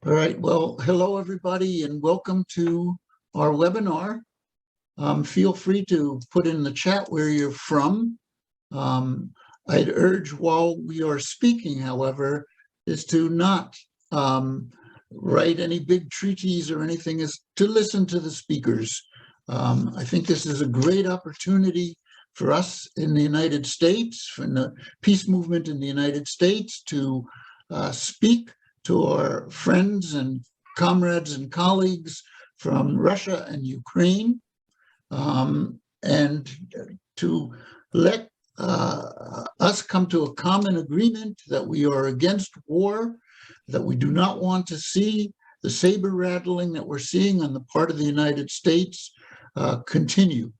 All right, well, hello everybody and welcome to our webinar. Feel free to put in the chat where you're from. I'd urge while we are speaking, however, is to not write any big treaties or anything, is to listen to the speakers. I think this is a great opportunity for us in the United States, for the peace movement in the United States, to speak to our friends and comrades and colleagues from Russia and Ukraine, and to let us come to a common agreement that we are against war, that we do not want to see the saber rattling that we're seeing on the part of the United States continue.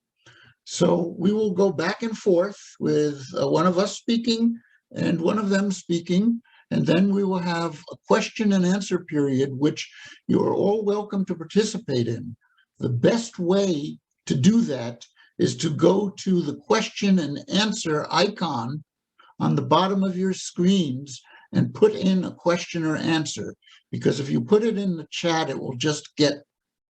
So we will go back and forth with one of us speaking and one of them speaking, and then we will have a question and answer period, which you are all welcome to participate in. The best way to do that is to go to the question and answer icon on the bottom of your screens and put in a question or answer, because if you put it in the chat, it will just get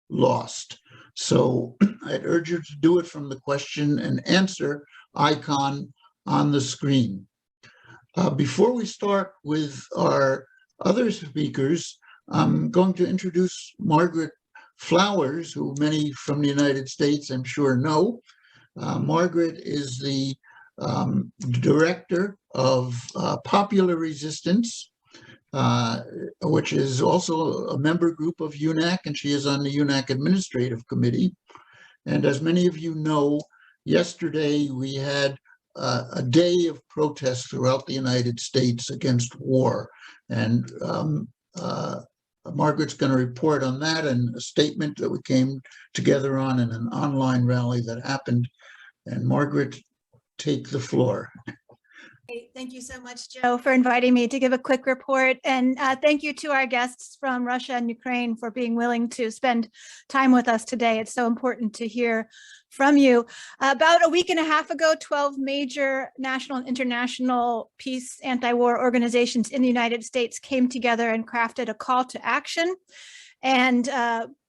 lost. So I'd urge you to do it from the question and answer icon on the screen. Before we start with our other speakers, I'm going to introduce Margaret Flowers, who many from the United States I'm sure know. Margaret is the director of Popular Resistance, which is also a member group of UNAC, and she is on the UNAC Administrative Committee. And as many of you know, yesterday we had a day of protest throughout the United States against war. And Margaret's going to report on that and a statement that we came together on in an online rally that happened. And Margaret, take the floor. Thank you so much, Joe, for inviting me to give a quick report. And thank you to our guests from Russia and Ukraine for being willing to spend time with us today. It's so important to hear from you. About a week and a half ago, 12 major national and international peace anti-war organizations in the United States came together and crafted a call to action and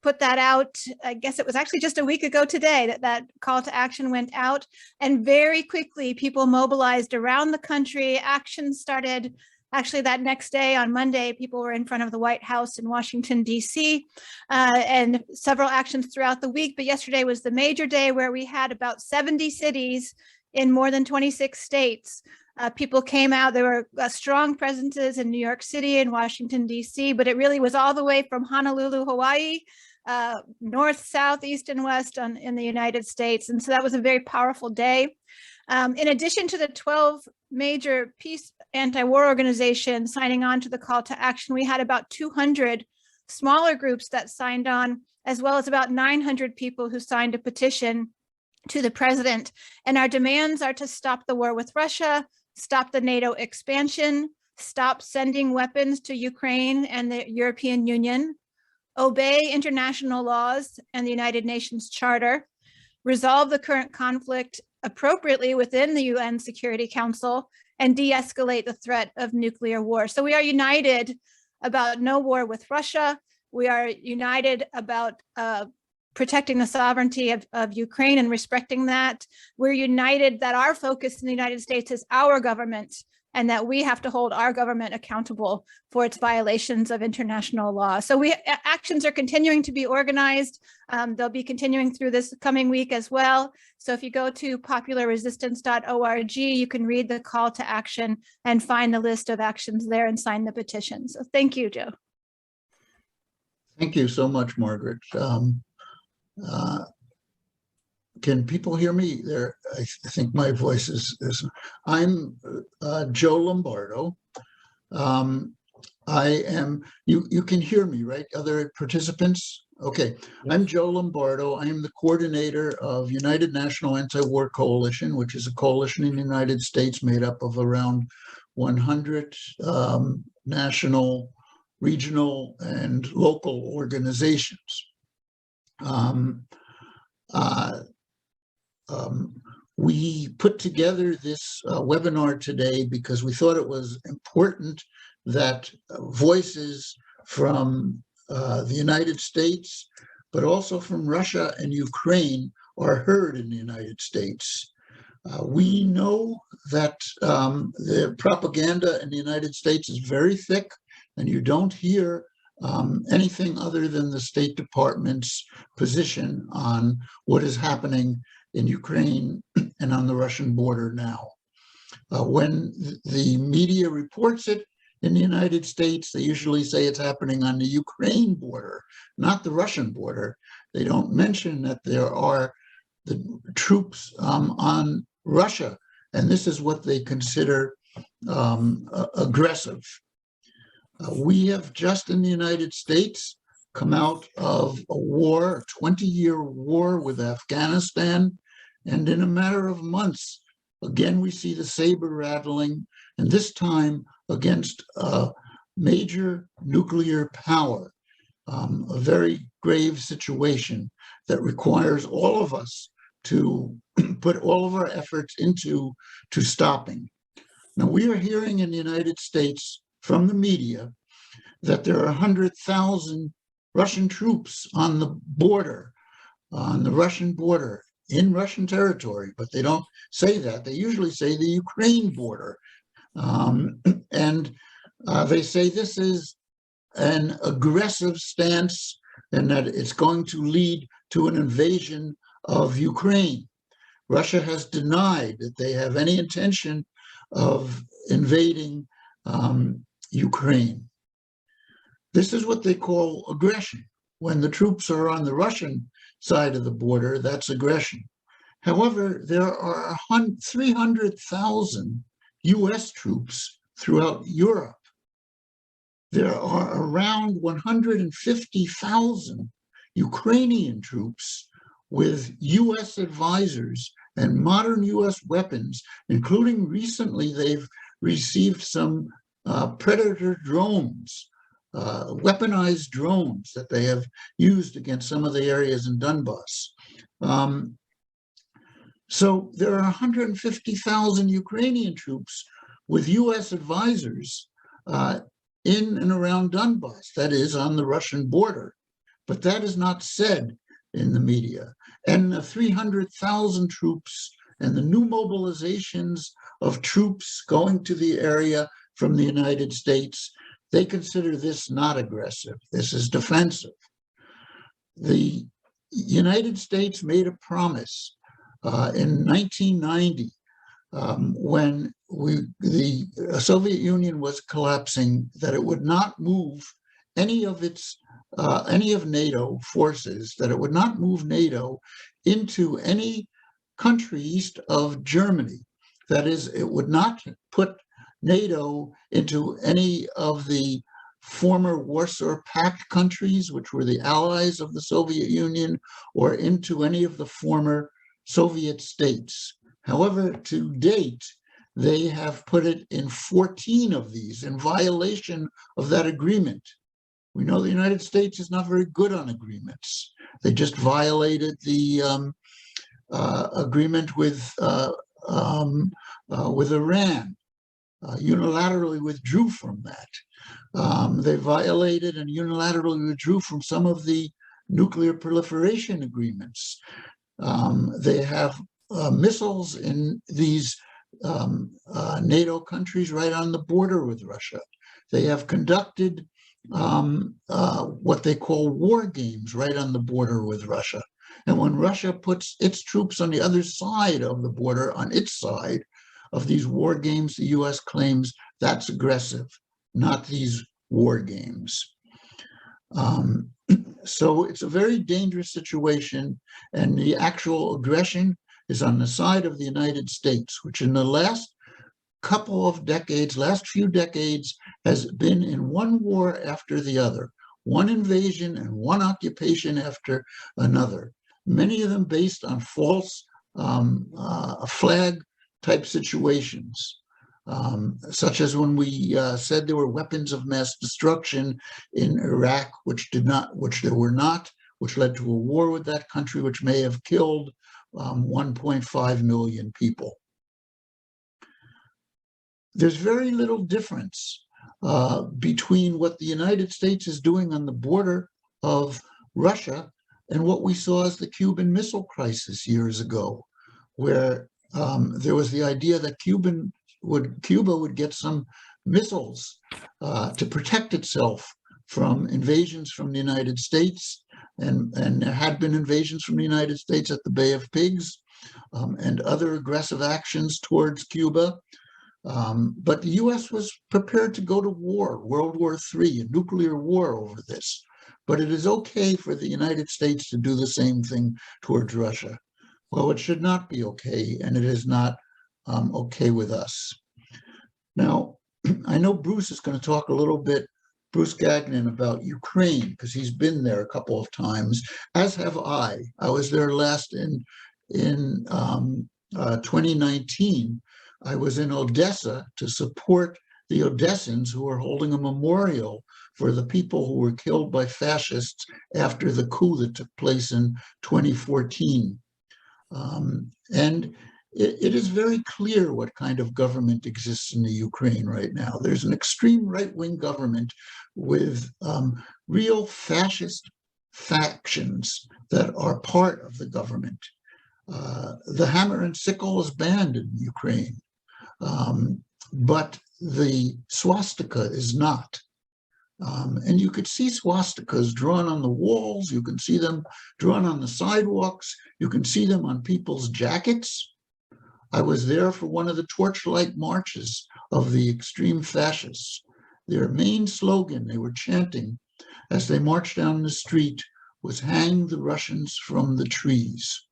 put that out. I guess it was actually just a week ago today that call to action went out, and very quickly people mobilized around the country. Action started actually that next day on Monday. People were in front of the White House in Washington, D.C., and several actions throughout the week. But yesterday was the major day where we had about 70 cities in more than 26 states. People came out. There were strong presences in New York City and Washington, D.C., but it really was all the way from Honolulu, Hawaii, north, south, east, and west in the United States. And so that was a very powerful day. In addition to the 12 major peace anti-war organizations signing on to the call to action, we had about 200 smaller groups that signed on, as well as about 900 people who signed a petition to the president. And our demands are to stop the war with Russia, stop the NATO expansion, stop sending weapons to Ukraine and the European Union, obey international laws and the United Nations Charter, resolve the current conflict appropriately within the UN Security Council, and de-escalate the threat of nuclear war. So we are united about no war with Russia. We are united about protecting the sovereignty of Ukraine and respecting that. We're united that our focus in the United States is our government, and that we have to hold our government accountable for its violations of international law. So actions are continuing to be organized. They'll be continuing through this coming week as well. So if you go to popularresistance.org, you can read the call to action and find the list of actions there and sign the petition. So thank you, Joe. Thank you so much, Margaret. Can people hear me there? I think my voice is I'm Joe Lombardo. I am, you can hear me, right? Other participants? Okay, I'm Joe Lombardo. I am the coordinator of United National Anti-War Coalition, which is a coalition in the United States made up of around 100 national, regional, and local organizations. We put together this webinar today because we thought it was important that voices from the United States, but also from Russia and Ukraine are heard in the United States. We know that the propaganda in the United States is very thick, and you don't hear anything other than the State Department's position on what is happening in Ukraine and on the Russian border now. When the media reports it in the United States, they usually say it's happening on the Ukraine border, not the Russian border. They don't mention that there are the troops on Russia, and this is what they consider aggressive. We have just in the United States come out of a war, a 20-year war with Afghanistan, and in a matter of months, again, we see the saber rattling, and this time against a major nuclear power, a very grave situation that requires all of us to put all of our efforts into stopping. Now, we are hearing in the United States from the media that there are 100,000 Russian troops on the border, on the Russian border, in Russian territory, but they don't say that. They usually say the Ukraine border. They say this is an aggressive stance and that it's going to lead to an invasion of Ukraine. Russia has denied that they have any intention of invading Ukraine. This is what they call aggression. When the troops are on the Russian side of the border, that's aggression. However, there are 300,000 US troops throughout Europe. There are around 150,000 Ukrainian troops with US advisors and modern US weapons, including recently they've received some Predator drones, weaponized drones that they have used against some of the areas in Donbass. So there are 150,000 Ukrainian troops with US advisors in and around Donbass, that is on the Russian border. But that is not said in the media. And the 300,000 troops and the new mobilizations of troops going to the area from the United States, they consider this not aggressive. This is defensive. The United States made a promise in 1990 when the Soviet Union was collapsing that it would not move any of NATO forces, that it would not move NATO into any country east of Germany. That is, it would not put NATO into any of the former Warsaw Pact countries, which were the allies of the Soviet Union, or into any of the former Soviet states. However, to date, they have put it in 14 of these in violation of that agreement. We know the United States is not very good on agreements. They just violated the agreement with Iran, unilaterally withdrew from that. They violated and unilaterally withdrew from some of the nuclear proliferation agreements. They have missiles in these NATO countries right on the border with Russia. They have conducted what they call war games right on the border with Russia. And when Russia puts its troops on the other side of the border, on its side of these war games, the US claims that's aggressive, not these war games. So it's a very dangerous situation, and the actual aggression is on the side of the United States, which in the last couple of decades, last few decades, has been in one war after the other, one invasion and one occupation after another, many of them based on false flag type situations, such as when we said there were weapons of mass destruction in Iraq, which there were not, which led to a war with that country, which may have killed 1.5 million people. There's very little difference between what the United States is doing on the border of Russia and what we saw as the Cuban Missile Crisis years ago, where there was the idea that Cuba would get some missiles to protect itself from invasions from the United States, and there had been invasions from the United States at the Bay of Pigs and other aggressive actions towards Cuba. But the US was prepared to go to war, World War III, a nuclear war over this. But it is okay for the United States to do the same thing towards Russia. Well, it should not be okay, and it is not okay with us. Now, I know Bruce is going to talk a little bit, Bruce Gagnon, about Ukraine, because he's been there a couple of times, as have I. I was there last in 2019. I was in Odessa to support the Odessans who were holding a memorial for the people who were killed by fascists after the coup that took place in 2014. And it is very clear what kind of government exists in the Ukraine right now. There's an extreme right-wing government with real fascist factions that are part of the government. The hammer and sickle is banned in Ukraine, but the swastika is not. And you could see swastikas drawn on the walls. You can see them drawn on the sidewalks. You can see them on people's jackets. I was there for one of the torchlight marches of the extreme fascists. Their main slogan they were chanting as they marched down the street was "Hang the Russians from the trees."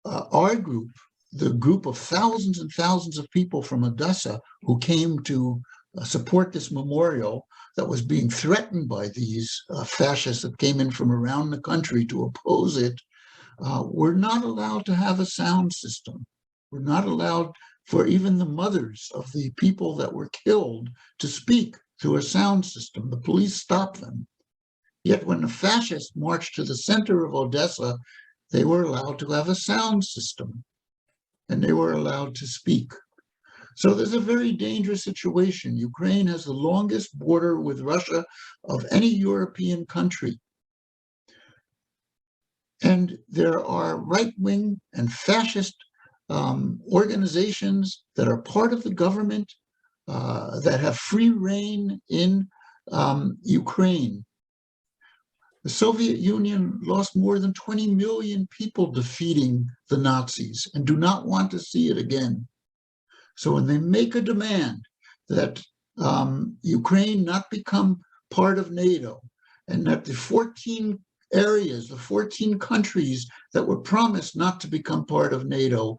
Our group, the group of thousands and thousands of people from Odessa who came to support this memorial that was being threatened by these fascists that came in from around the country to oppose it, we're not allowed to have a sound system. We're not allowed for even the mothers of the people that were killed to speak through a sound system. The police stopped them. Yet when the fascists marched to the center of Odessa, they were allowed to have a sound system and they were allowed to speak. So there's a very dangerous situation. Ukraine has the longest border with Russia of any European country. And there are right-wing and fascist organizations that are part of the government that have free reign in Ukraine. The Soviet Union lost more than 20 million people defeating the Nazis and do not want to see it again. So when they make a demand that Ukraine not become part of NATO and that the 14 areas, the 14 countries that were promised not to become part of NATO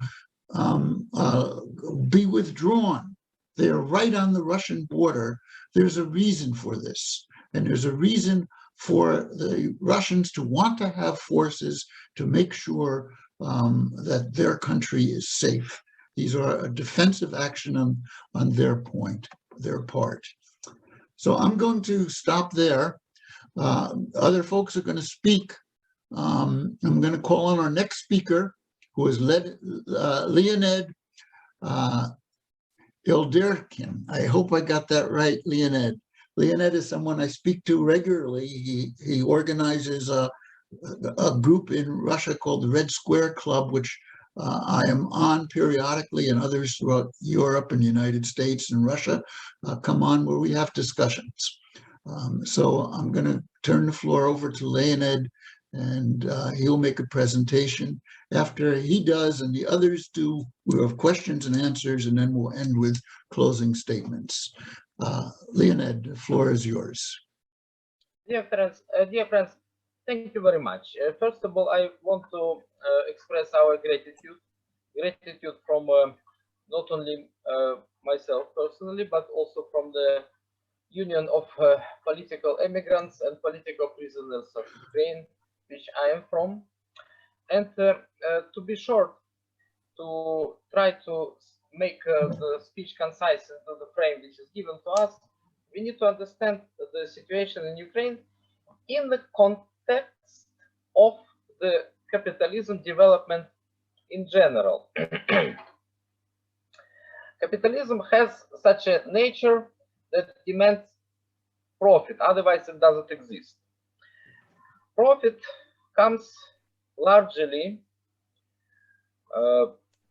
be withdrawn, they are right on the Russian border. There's a reason for this. And there's a reason for the Russians to want to have forces to make sure that their country is safe. These are a defensive action on their part. So I'm going to stop there. Other folks are going to speak. I'm going to call on our next speaker, who is Leonid Ilderkin. I hope I got that right, Leonid. Leonid is someone I speak to regularly. He organizes a group in Russia called the Red Square Club, which I am on periodically, and others throughout Europe and the United States and Russia come on, where we have discussions. So I'm going to turn the floor over to Leonid, and he'll make a presentation. After he does and the others do, we'll have questions and answers, and then we'll end with closing statements. Leonid, the floor is yours. Dear friends, thank you very much. First of all, I want to express our gratitude from not only myself personally, but also from the Union of Political Immigrants and Political Prisoners of Ukraine, which I am from. And to be short, to try to make the speech concise into the frame which is given to us, we need to understand the situation in Ukraine in the context of the capitalism development in general. capitalism has such a nature that demands profit, otherwise it doesn't exist. Profit comes largely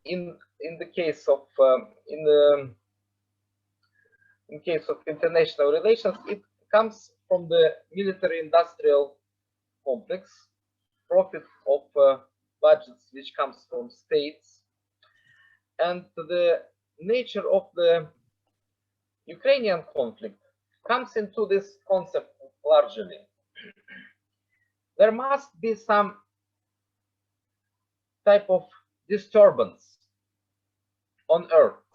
in the case of in case of international relations, it comes from the military-industrial complex, profit of budgets which comes from states, and the nature of the Ukrainian conflict comes into this concept largely. There must be some type of disturbance on earth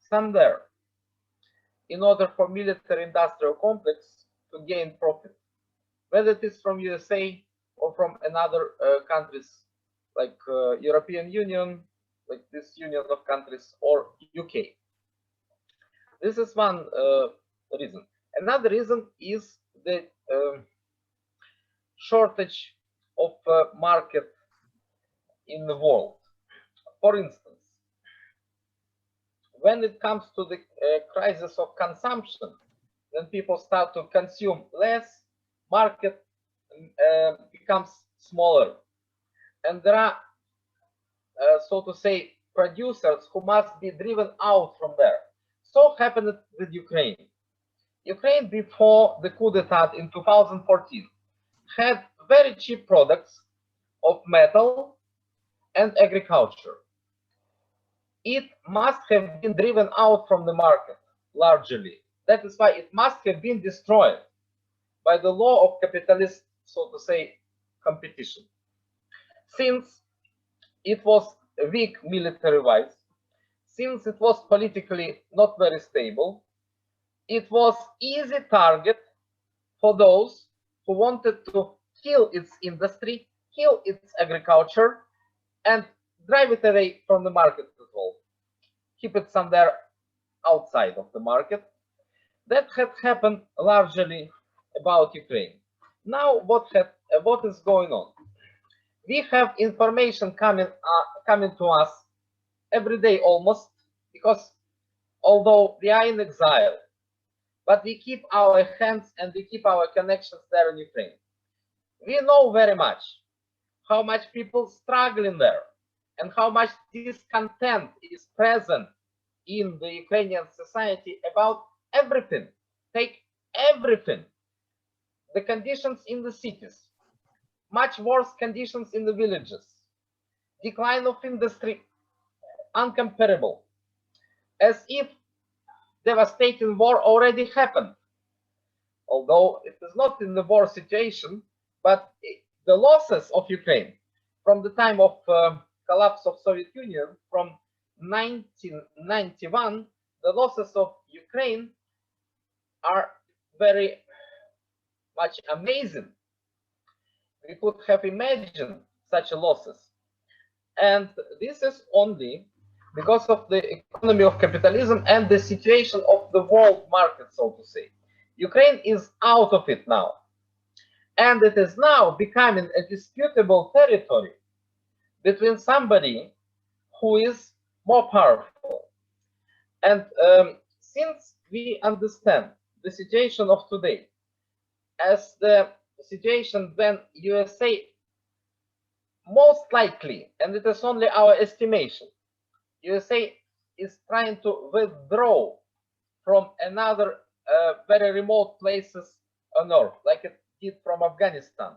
somewhere in order for military-industrial complex to gain profit, whether it is from USA or from another countries like European Union, like this union of countries, or UK. This is one reason. Another reason is the shortage of market in the world. For instance, when it comes to the crisis of consumption, when people start to consume less, market becomes smaller, and there are so to say producers who must be driven out from there. So happened with Ukraine. Ukraine, before the coup d'etat in 2014, had very cheap products of metal and agriculture. It must have been driven out from the market largely. That is why it must have been destroyed by the law of capitalist, so to say, competition. Since it was weak military-wise, since it was politically not very stable, it was easy target for those who wanted to kill its industry, kill its agriculture, and drive it away from the market as well. Keep it somewhere outside of the market. That had happened largely about Ukraine. Now, what is going on? We have information coming to us every day almost, because although we are in exile, but we keep our hands and we keep our connections there in Ukraine. We know very much how much people struggling there and how much discontent is present in the Ukrainian society about everything. Take everything. The conditions in the cities, much worse conditions in the villages, decline of industry uncomparable, as if devastating war already happened. Although it is not in the war situation, but the losses of Ukraine from the time of collapse of Soviet Union from 1991, the losses of Ukraine are very much amazing. We could have imagined such losses. And this is only because of the economy of capitalism and the situation of the world market, so to say. Ukraine is out of it now. And it is now becoming a disputable territory between somebody who is more powerful. And since we understand the situation of today as the situation when USA most likely, and it is only our estimation, USA is trying to withdraw from another very remote places on earth, like it did from Afghanistan,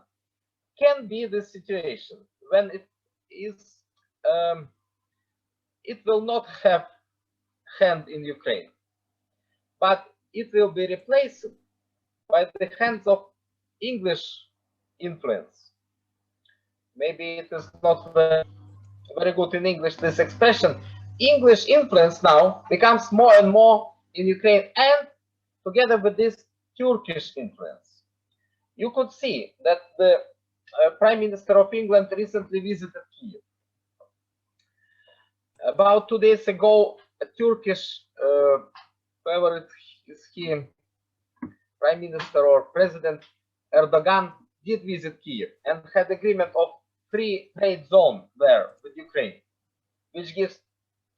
can be the situation when it is, it will not have hand in Ukraine, but it will be replaced by the hands of English influence. Maybe it is not very good in English, this expression. English influence now becomes more and more in Ukraine, and together with this Turkish influence. You could see that the Prime Minister of England recently visited Kyiv. About 2 days ago, a Turkish, whoever is he, Prime Minister or President Erdogan, did visit Kyiv and had agreement of free trade zone there with Ukraine, which gives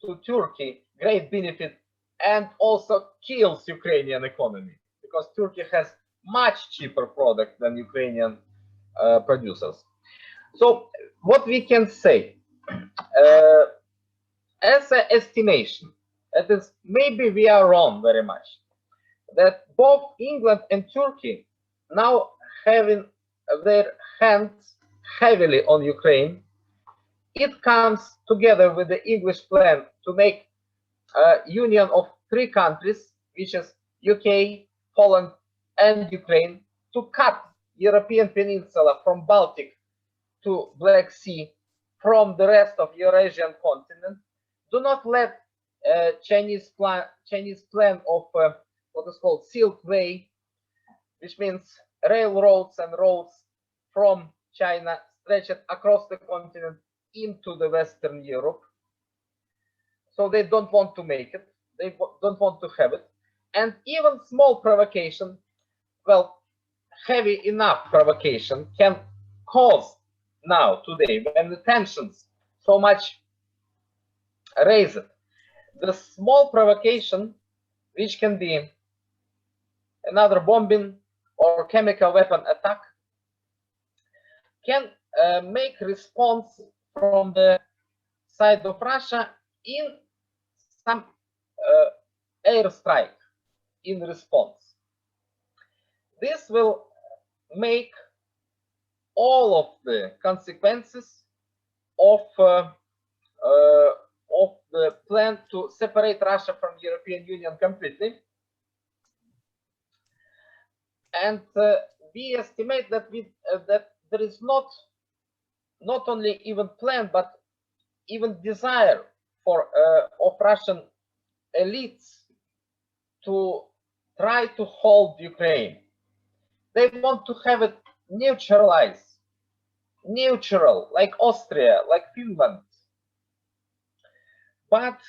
to Turkey great benefit and also kills Ukrainian economy, because Turkey has much cheaper product than Ukrainian producers. So what we can say, as an estimation, that is, maybe we are wrong very much, that both England and Turkey now having their hands heavily on Ukraine. It comes together with the English plan to make a union of 3 countries, which is UK, Poland, and Ukraine, to cut European peninsula from Baltic to Black Sea from the rest of Eurasian continent. Do not let Chinese plan of what is called Silk Way, which means railroads and roads from China stretched across the continent into the Western Europe. So they don't want to make it. They don't want to have it. And even small provocation, well, heavy enough provocation can cause now, today, when the tensions so much raised, the small provocation, which can be another bombing or chemical weapon attack, can make response from the side of Russia in some airstrike in response. This will make all of the consequences of the plan to separate Russia from European Union completely. And we estimate that that there is not only even plan, but even desire for of Russian elites to try to hold Ukraine. They want to have it neutralized, neutral, like Austria, like Finland. But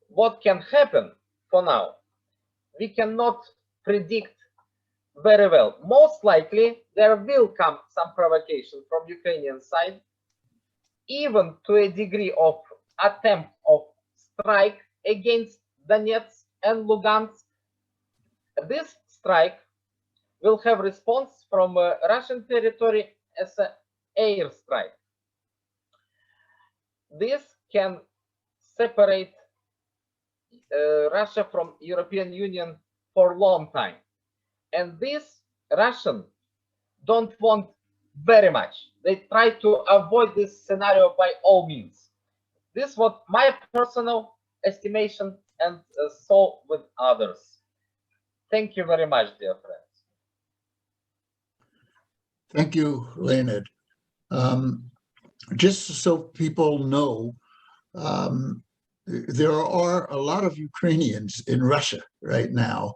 what can happen for now, we cannot predict very well. Most likely, there will come some provocation from Ukrainian side, even to a degree of attempt of strike against Donetsk and Lugansk. This strike will have response from Russian territory as an air strike. This can separate Russia from European Union for a long time. And this Russian don't want very much. They try to avoid this scenario by all means. This is what my personal estimation, and so with others. Thank you very much, dear friends. Thank you, Leonid. Just so people know, there are a lot of Ukrainians in Russia right now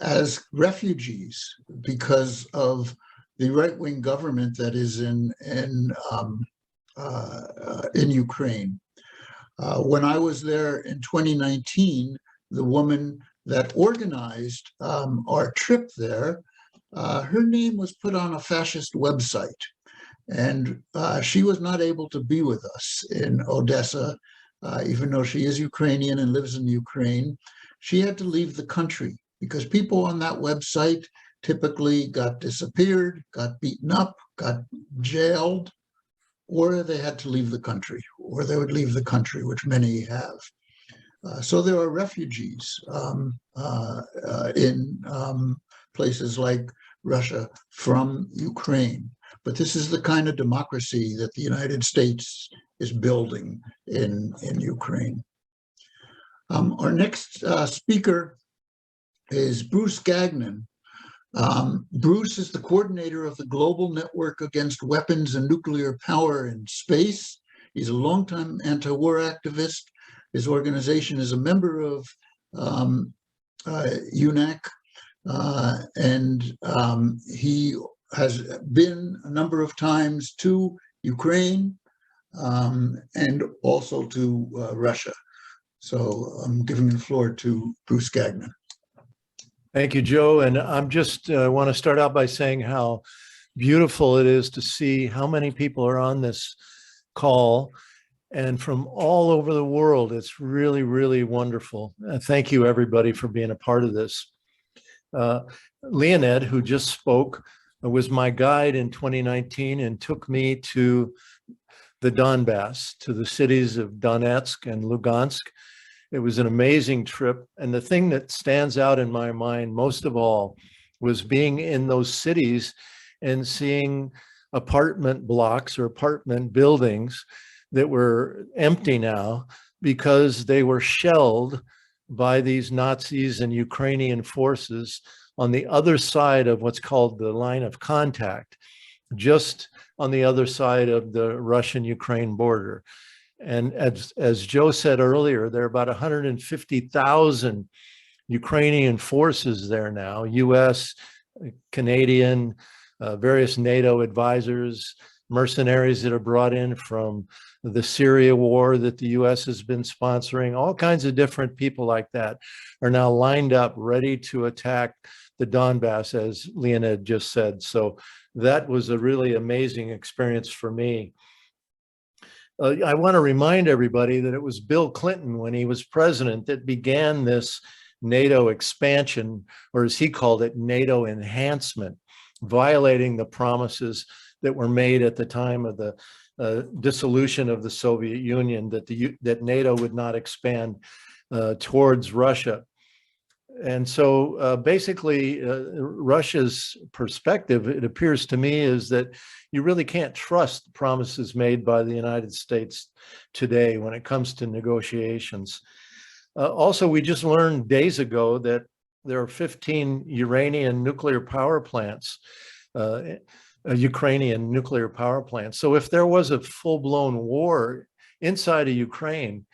as refugees because of the right-wing government that is in Ukraine. When I was there in 2019, the woman that organized our trip there, her name was put on a fascist website, and she was not able to be with us in Odessa, even though she is Ukrainian and lives in Ukraine. She had to leave the country because people on that website typically got disappeared, got beaten up, got jailed, or they had to leave the country, or they would leave the country, which many have. So there are refugees in places like Russia from Ukraine. But this is the kind of democracy that the United States is building in Ukraine. Our next speaker is Bruce Gagnon. Bruce is the coordinator of the Global Network Against Weapons and Nuclear Power in Space. He's a longtime anti-war activist. His organization is a member of UNAC, and he has been a number of times to Ukraine and also to Russia. So I'm giving the floor to Bruce Gagnon. Thank you, Joe. And I'm just want to start out by saying how beautiful it is to see how many people are on this call. and from all over the world. It's really, really wonderful. Thank you, everybody, for being a part of this. Leonid, who just spoke, was my guide in 2019 and took me to the Donbass, to the cities of Donetsk and Lugansk. It was an amazing trip. And the thing that stands out in my mind most of all was being in those cities and seeing apartment blocks or apartment buildings that were empty now because they were shelled by these Nazis and Ukrainian forces on the other side of what's called the line of contact, just on the other side of the Russian-Ukraine border. And as Joe said earlier, there are about 150,000 Ukrainian forces there now, US, Canadian, various NATO advisors, mercenaries that are brought in from the Syria war that the US has been sponsoring. All kinds of different people like that are now lined up, ready to attack the Donbass, as Leonid just said. So that was a really amazing experience for me. I want to remind everybody that it was Bill Clinton, when he was president, that began this NATO expansion, or as he called it, NATO enhancement, violating the promises that were made at the time of the dissolution of the Soviet Union, that NATO would not expand towards Russia. And so basically, Russia's perspective, it appears to me, is that you really can't trust promises made by the United States today when it comes to negotiations. Also, we just learned days ago that there are 15 Iranian nuclear power plants, Ukrainian nuclear power plants. So if there was a full-blown war inside of Ukraine,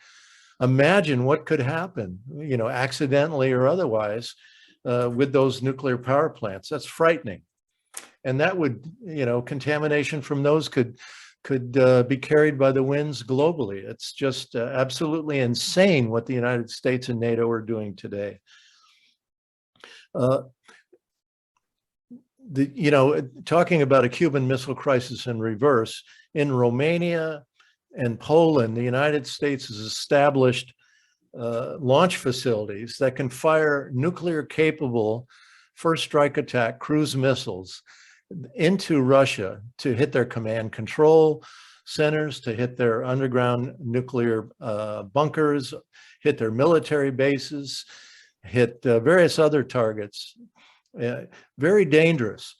imagine what could happen, you know, accidentally or otherwise, with those nuclear power plants. That's frightening. And that would, you know, contamination from those could be carried by the winds globally. It's just absolutely insane what the United States and NATO are doing today. You know, talking about a Cuban Missile Crisis in reverse, in Romania and Poland, the United States has established launch facilities that can fire nuclear-capable first strike attack cruise missiles into Russia to hit their command control centers, to hit their underground nuclear bunkers, hit their military bases, hit various other targets. Very dangerous.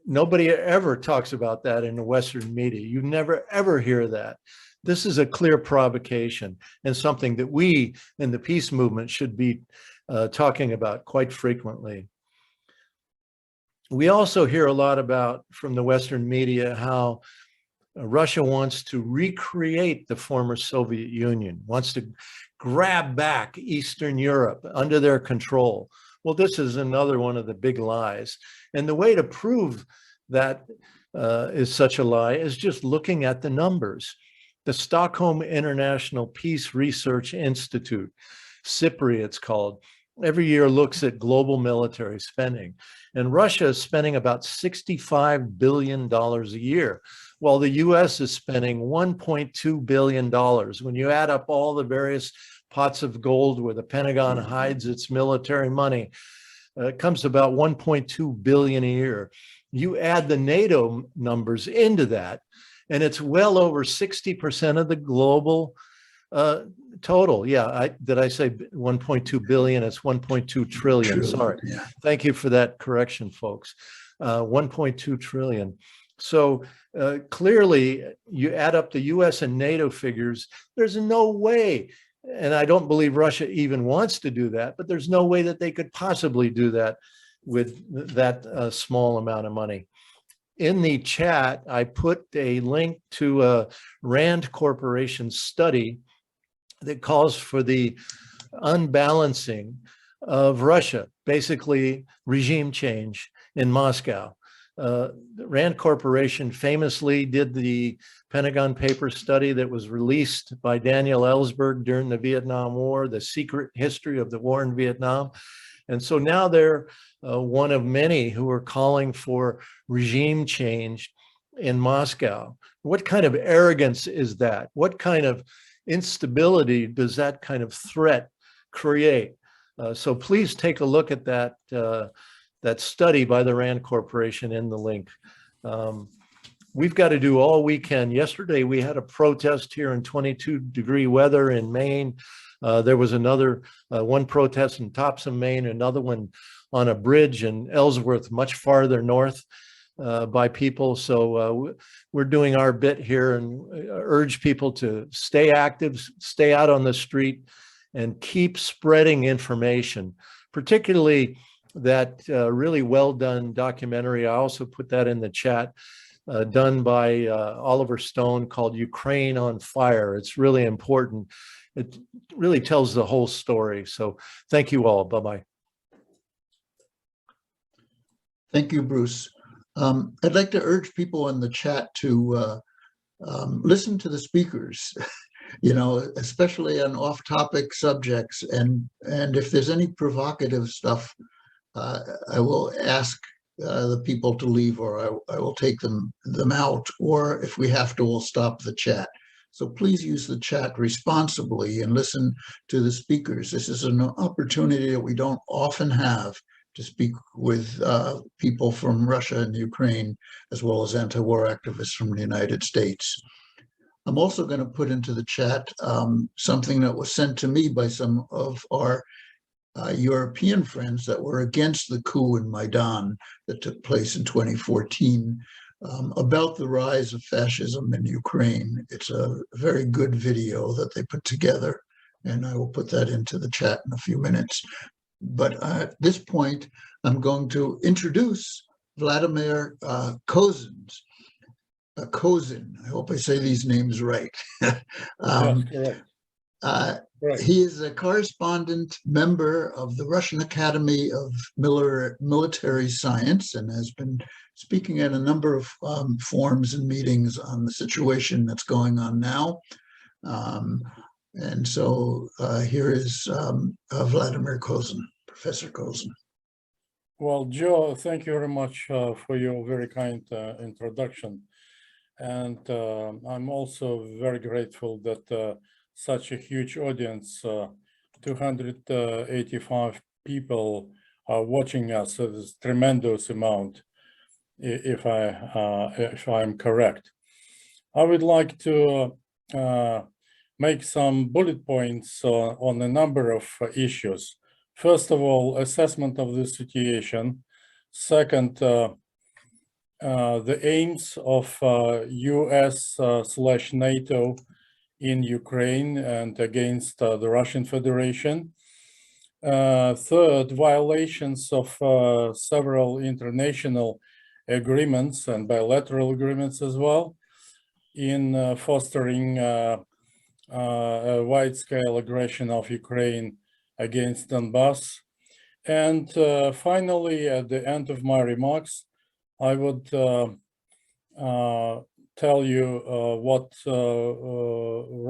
Nobody ever talks about that in the Western media. You never, ever hear that. This is a clear provocation and something that we in the peace movement should be talking about quite frequently. We also hear a lot about, from the Western media, how Russia wants to recreate the former Soviet Union, wants to grab back Eastern Europe under their control. Well, this is another one of the big lies. And the way to prove that is such a lie is just looking at the numbers. The Stockholm International Peace Research Institute, SIPRI it's called, every year looks at global military spending. And Russia is spending about $65 billion a year, while the US is spending $1.2 billion. When you add up all the various pots of gold where the Pentagon hides its military money, it comes to about 1.2 billion a year. You add the NATO numbers into that, and it's well over 60% of the global total. Yeah, did I say 1.2 billion? It's 1.2 trillion. Sorry. Yeah. Thank you for that correction, folks. 1.2 trillion. So clearly, you add up the US and NATO figures, there's no way, and I don't believe Russia even wants to do that, but there's no way that they could possibly do that with that small amount of money. In the chat, I put a link to a Rand Corporation study that calls for the unbalancing of Russia, basically regime change in Moscow. The Rand Corporation famously did the Pentagon Papers study that was released by Daniel Ellsberg during the Vietnam War, the secret history of the war in Vietnam. And so now they're one of many who are calling for regime change in Moscow. What kind of arrogance is that? What kind of instability does that kind of threat create? So please take a look at that, that study by the RAND Corporation in the link. We've got to do all we can. Yesterday, we had a protest here in 22-degree weather in Maine. There was another, one protest in Topsom, Maine, another one on a bridge in Ellsworth, much farther north by people. So we're doing our bit here and urge people to stay active, stay out on the street, and keep spreading information, particularly that really well done documentary. I also put that in the chat, done by Oliver Stone, called Ukraine on Fire. It's really important. It really tells the whole story. So thank you all. Bye-bye. Thank you, Bruce. I'd like to urge people in the chat to listen to the speakers, you know, especially on off-topic subjects. And if there's any provocative stuff, I will ask the people to leave, or I will take them out, or if we have to, we'll stop the chat. So please use the chat responsibly and listen to the speakers. This is an opportunity that we don't often have to speak with people from Russia and Ukraine, as well as anti-war activists from the United States. I'm also going to put into the chat something that was sent to me by some of our European friends that were against the coup in Maidan that took place in 2014, about the rise of fascism in Ukraine. It's a very good video that they put together, and I will put that into the chat in a few minutes. But at this point, I'm going to introduce Vladimir Kozin. Kozin, I hope I say these names right. Yes, correct. He is a correspondent member of the Russian Academy of Military Science and has been speaking at a number of forums and meetings on the situation that's going on now. And so here is Vladimir Kozin, Professor Kozin. Well, Joe, thank you very much for your very kind introduction. And I'm also very grateful that such a huge audience, 285 people are watching us. So this tremendous amount, if I'm correct. I would like to make some bullet points on a number of issues. First of all, assessment of the situation. Second, the aims of US/NATO in Ukraine and against the Russian Federation. Third, violations of several international agreements and bilateral agreements as well in fostering a wide-scale aggression of Ukraine against Donbass. And finally, at the end of my remarks, I would tell you what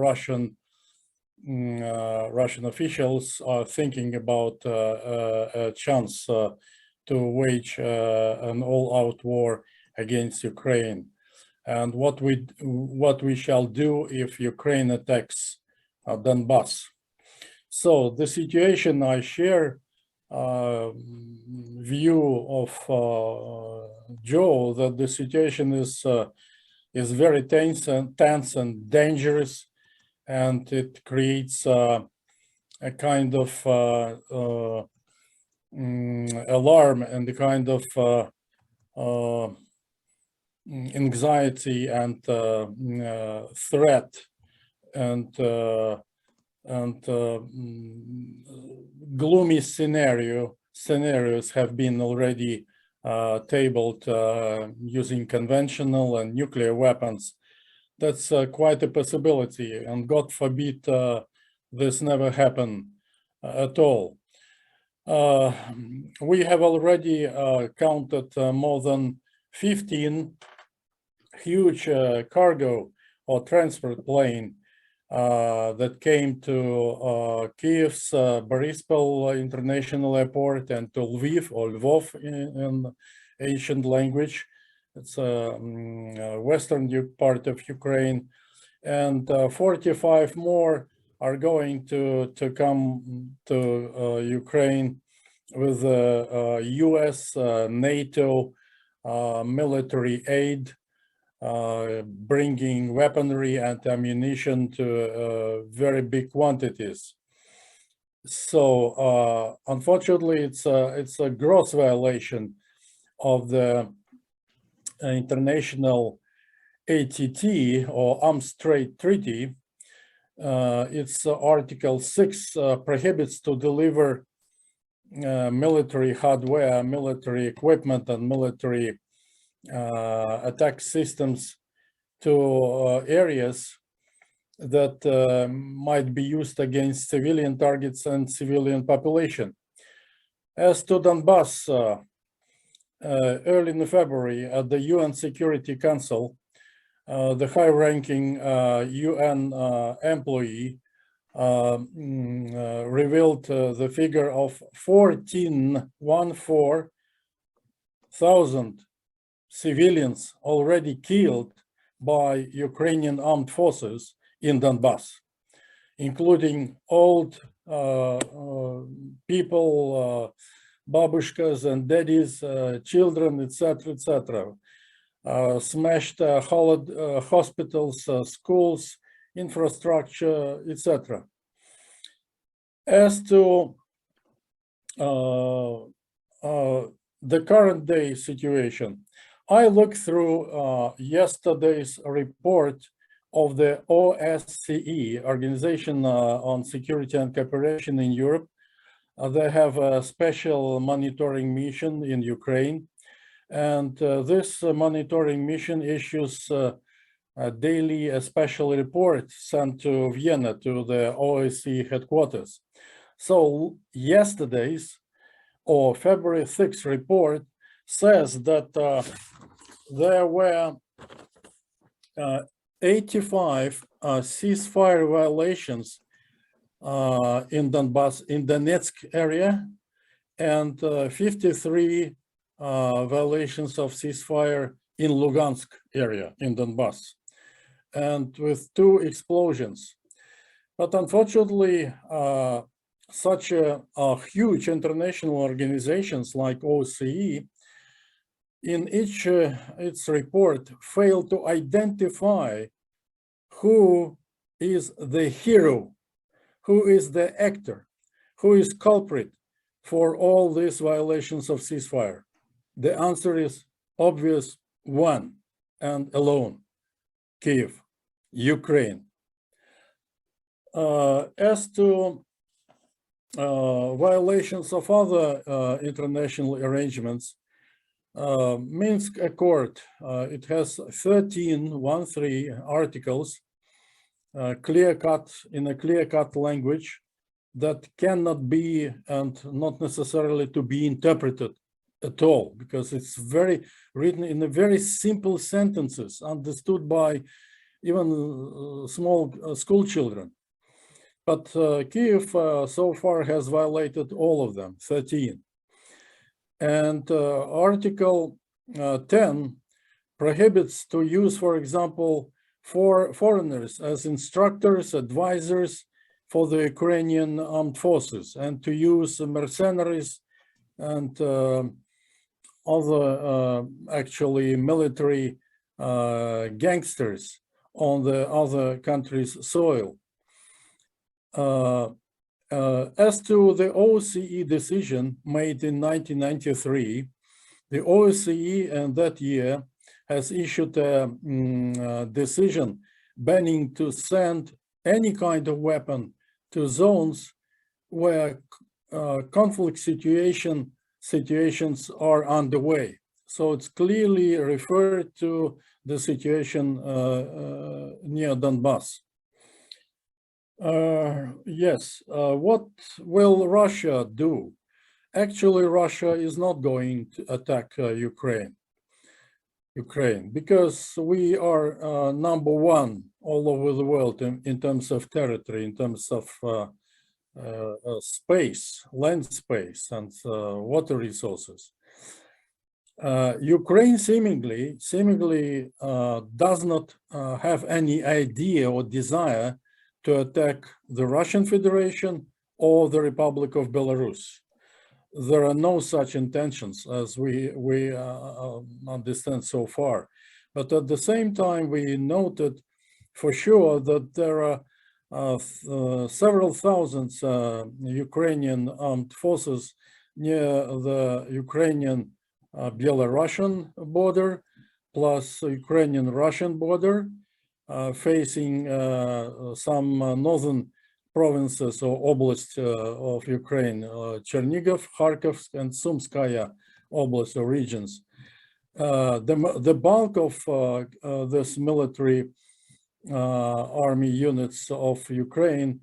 Russian officials are thinking about a chance to wage an all-out war against Ukraine, and what we shall do if Ukraine attacks Donbass. So the situation, I share view of Joe that the situation is very tense and dangerous, and it creates a kind of alarm and a kind of anxiety and threat and gloomy scenarios have been already tabled using conventional and nuclear weapons. That's quite a possibility, and God forbid this never happen at all. We have already counted more than 15 huge cargo or transport plane that came to Kiev's Boryspil International Airport and to Lviv, or Lvov in ancient language, It's a western part of Ukraine, and 45 more are going to come to Ukraine with U.S. NATO military aid, bringing weaponry and ammunition to very big quantities. So unfortunately, it's a gross violation of the international ATT or Arms Trade Treaty. Its Article 6 prohibits to deliver military hardware, military equipment, and military attack systems to areas that might be used against civilian targets and civilian population. As to Donbass, early in February at the UN Security Council, the high-ranking UN employee revealed the figure of 14,000 civilians already killed by Ukrainian armed forces in Donbass, including old people, babushkas and daddies, children, etc., etc. Smashed hospitals, schools, infrastructure, etc. As to the current day situation, I looked through yesterday's report of the OSCE, Organization on Security and Cooperation in Europe. They have a special monitoring mission in Ukraine. And this monitoring mission issues daily a special report sent to Vienna, to the OSCE headquarters. So yesterday's or February 6th report says that there were 85 ceasefire violations in Donbass, in Donetsk area, and 53 violations of ceasefire in Lugansk area in Donbass, and with 2 explosions. But unfortunately, such a huge international organizations like OSCE, in each its report, failed to identify who is the hero, who is the actor, who is culprit for all these violations of ceasefire. The answer is obvious, one and alone: Kyiv, Ukraine. As to violations of other international arrangements, Minsk Accord, it has 13 articles, clear-cut, in a clear-cut language that cannot be and not necessarily to be interpreted at all, because it's very written in a very simple sentences, understood by even small school children. But Kyiv so far has violated all of them, 13. And Article 10 prohibits to use, for example, foreigners as instructors, advisors for the Ukrainian armed forces, and to use mercenaries and other actually military gangsters on the other country's soil. As to the OSCE decision made in 1993, the OSCE in that year has issued a decision banning to send any kind of weapon to zones where conflict situations are underway. So it's clearly referred to the situation near Donbass. Yes, what will Russia do? Actually, Russia is not going to attack Ukraine, because we are #1 all over the world in terms of territory, in terms of space, land space, and water resources. Ukraine seemingly does not have any idea or desire to attack the Russian Federation or the Republic of Belarus. There are no such intentions as we understand so far. But at the same time, we noted for sure that there are several thousands Ukrainian armed forces near the Ukrainian Belarusian border, plus Ukrainian-Russian border, facing some northern provinces or oblasts of Ukraine, Chernigov, Kharkov, and Sumskaya oblast or regions. The bulk of this military army units of Ukraine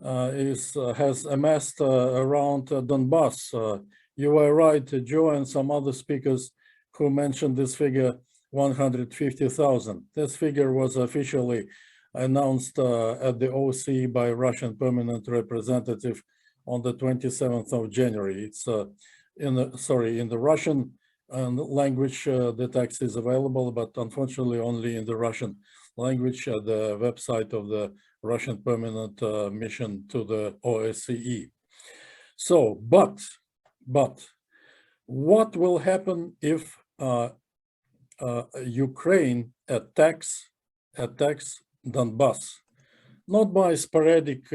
has amassed around Donbass. You were right, Joe, and some other speakers who mentioned this figure, 150,000. This figure was officially announced at the OC by Russian permanent representative on the 27th of January. It's in the Russian language, the text is available, but unfortunately only in the Russian language at the website of the Russian permanent mission to the OSCE. So, but what will happen if Ukraine attacks Donbass? Not by sporadic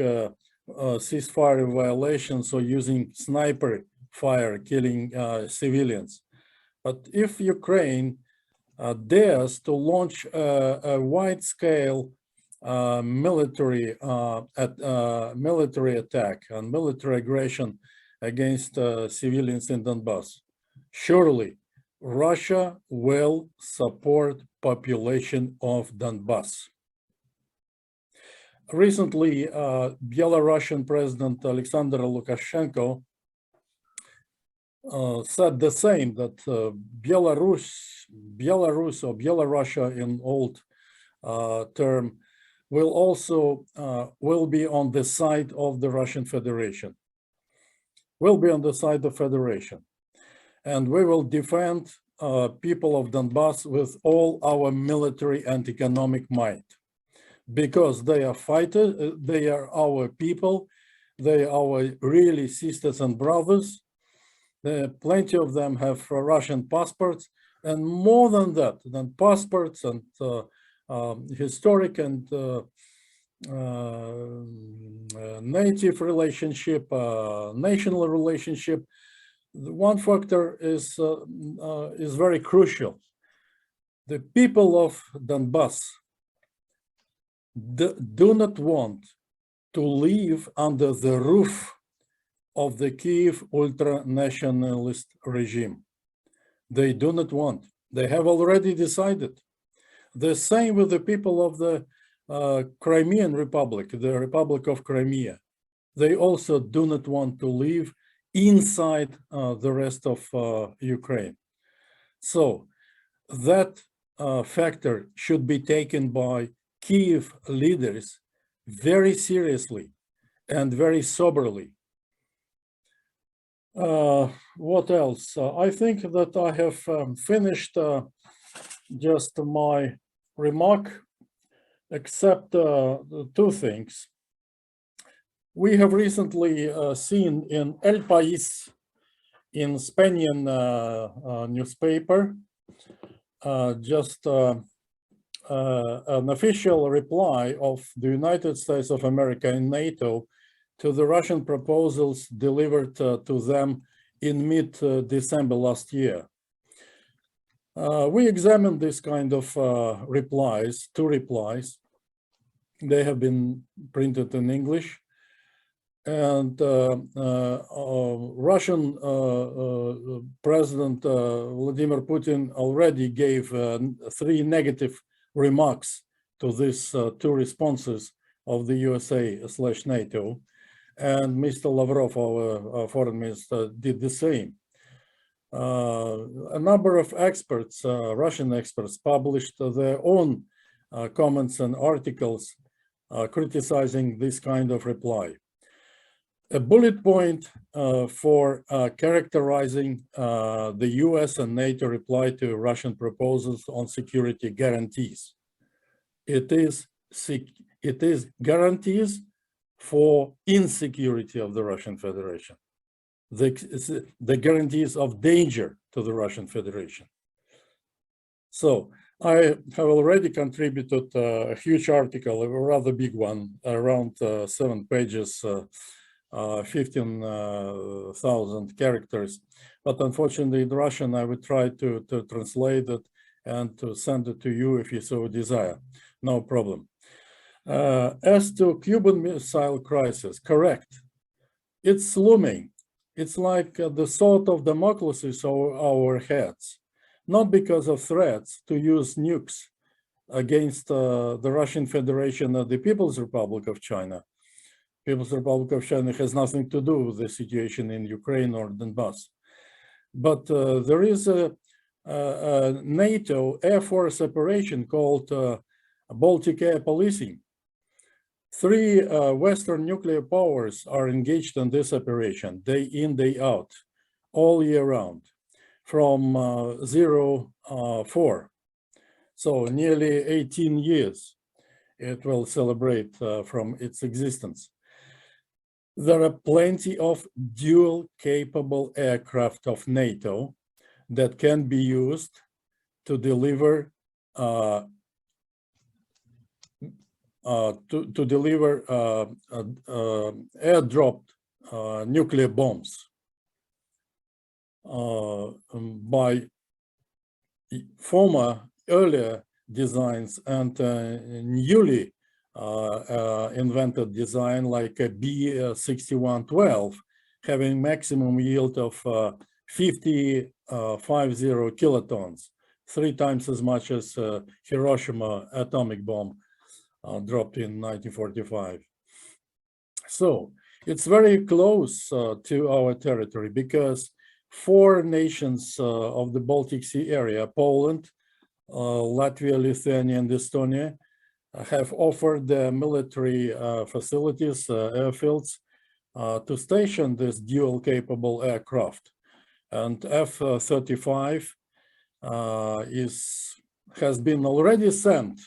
ceasefire violations or using sniper fire killing civilians, but if Ukraine dares to launch a wide-scale military attack and military aggression against civilians in Donbass, surely Russia will support population of Donbass. Recently, Belarusian President Alexander Lukashenko said the same, that Belarus or Belorussia in old term will be on the side of the Russian Federation. Will be on the side of Federation, and we will defend people of Donbass with all our military and economic might, because they are fighters, they are our people, they are our really sisters and brothers. Plenty of them have Russian passports, and more than that, than passports and historic and native relationship, national relationship. One factor is very crucial. The people of Donbass do not want to live under the roof of the Kiev ultra-nationalist regime. They do not want. They have already decided. The same with the people of the Crimean Republic, the Republic of Crimea. They also do not want to live inside the rest of Ukraine. So that factor should be taken by Kiev leaders very seriously and very soberly. What else? I think that I have finished just my remark, except two things. We have recently seen in El País, in Spanian newspaper, just an official reply of the United States of America and NATO to the Russian proposals delivered to them in mid-December last year. We examined this kind of replies, two replies. They have been printed in English. And Russian President Vladimir Putin already gave 3 negative remarks to these two responses of the USA/NATO. And Mr. Lavrov, our foreign minister, did the same. A number of experts, Russian experts, published their own comments and articles criticizing this kind of reply. a bullet point for characterizing the US and NATO reply to Russian proposals on security guarantees. It is guarantees for insecurity of the Russian Federation, the guarantees of danger to the Russian Federation. So I have already contributed a huge article, a rather big one, around 7 pages, 15,000 characters. But unfortunately, in Russian, I would try to translate it and to send it to you if you so desire. No problem. As to Cuban missile crisis, correct. It's looming. It's like the sword of Damocles over our heads, not because of threats to use nukes against the Russian Federation and the People's Republic of China. People's Republic of China has nothing to do with the situation in Ukraine or Donbass. But there is a NATO Air Force operation called Baltic Air Policing. 3 Western nuclear powers are engaged in this operation, day in, day out, all year round, from 04. So nearly 18 years it will celebrate from its existence. There are plenty of dual capable aircraft of NATO that can be used to deliver airdropped nuclear bombs by former earlier designs and newly invented design like a B6112, having maximum yield of 50 kilotons, 3 times as much as Hiroshima atomic bomb dropped in 1945. So it's very close to our territory because 4 nations of the Baltic Sea area, Poland, Latvia, Lithuania, and Estonia, have offered their military facilities, airfields, to station this dual capable aircraft. And F-35 has been already sent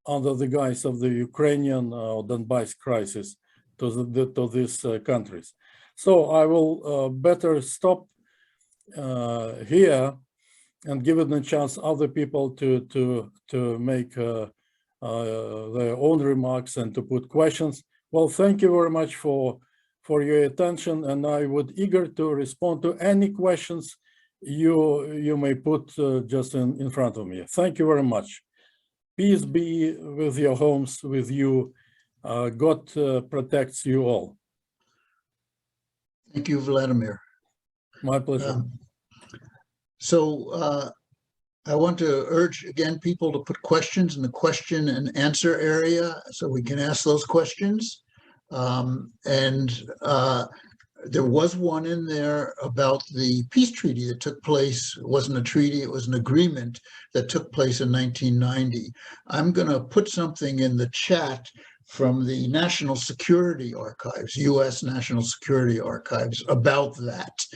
under the guise of the Ukrainian Donbass crisis to these countries. So I will better stop here and give it a chance other people to make their own remarks and to put questions. Well, thank you very much for your attention, and I would eager to respond to any questions you may put just in front of me. Thank you very much. Peace be with your homes, with you. God protects you all. Thank you, Vladimir. My pleasure. I want to urge again people to put questions in the question and answer area so we can ask those questions. There was one in there about the peace treaty that took place. It wasn't a treaty, it was an agreement that took place in 1990. I'm going to put something in the chat from the National Security Archives, U.S. National Security Archives, about that.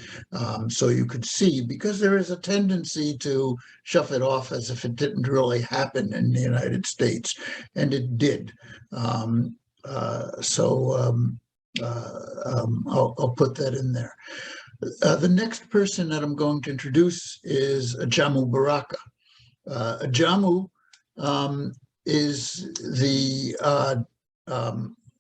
So you could see, because there is a tendency to shove it off as if it didn't really happen in the United States, and it did. I'll put that in there. The next person that I'm going to introduce is Ajamu Baraka. Ajamu is the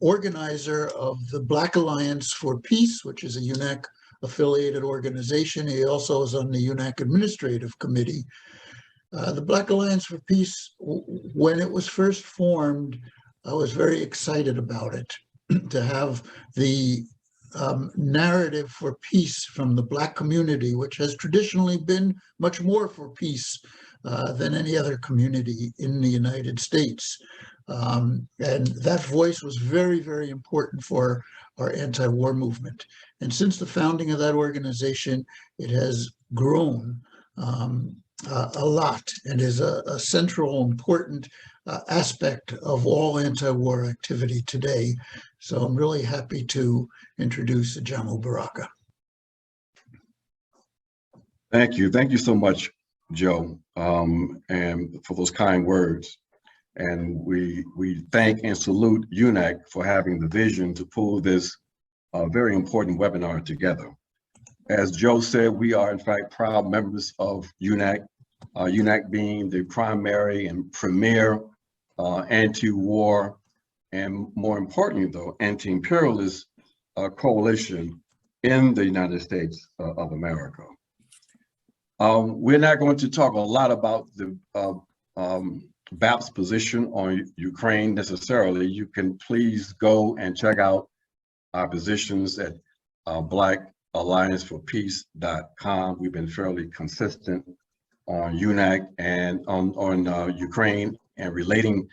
organizer of the Black Alliance for Peace, which is a UNAC affiliated organization. He also is on the UNAC Administrative Committee. The Black Alliance for Peace, when it was first formed, I was very excited about it, to have the narrative for peace from the Black community, which has traditionally been much more for peace than any other community in the United States. And that voice was very, very important for our anti-war movement. And since the founding of that organization, it has grown a lot and is a central, important aspect of all anti-war activity today. So I'm really happy to introduce Ajamu Baraka. Thank you. Thank you so much, Joe, and for those kind words. And we thank and salute UNAC for having the vision to pull this very important webinar together. As Joe said, we are in fact proud members of UNAC, UNAC being the primary and premier anti-war and, more importantly though, anti-imperialist coalition in the United States of America. We're not going to talk a lot about the BAP's position on Ukraine necessarily. You can please go and check out our positions at blackallianceforpeace.com. We've been fairly consistent on UNAC and on Ukraine and relating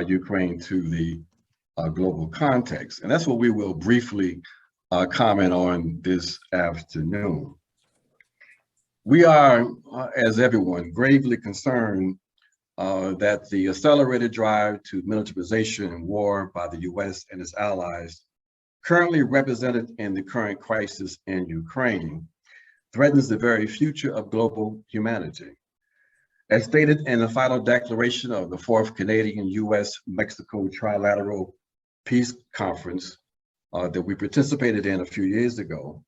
Ukraine to the global context. And that's what we will briefly comment on this afternoon. We are, as everyone, gravely concerned that the accelerated drive to militarization and war by the US and its allies, currently represented in the current crisis in Ukraine, threatens the very future of global humanity. As stated in the final declaration of the 4th Canadian US-Mexico Trilateral Peace Conference that we participated in a few years ago,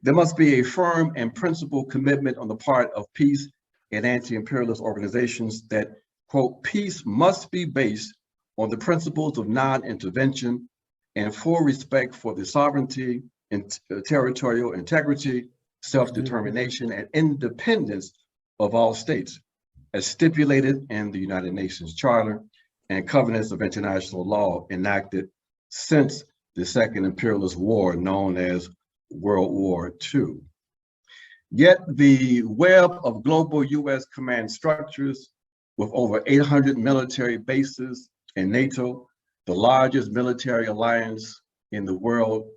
there must be a firm and principled commitment on the part of peace and anti-imperialist organizations that, quote, peace must be based on the principles of non-intervention and full respect for the sovereignty and territorial integrity, self-determination, and independence of all states, as stipulated in the United Nations Charter and covenants of international law enacted since the Second Imperialist War, known as World War II. Yet the web of global US command structures with over 800 military bases and NATO, the largest military alliance in the world,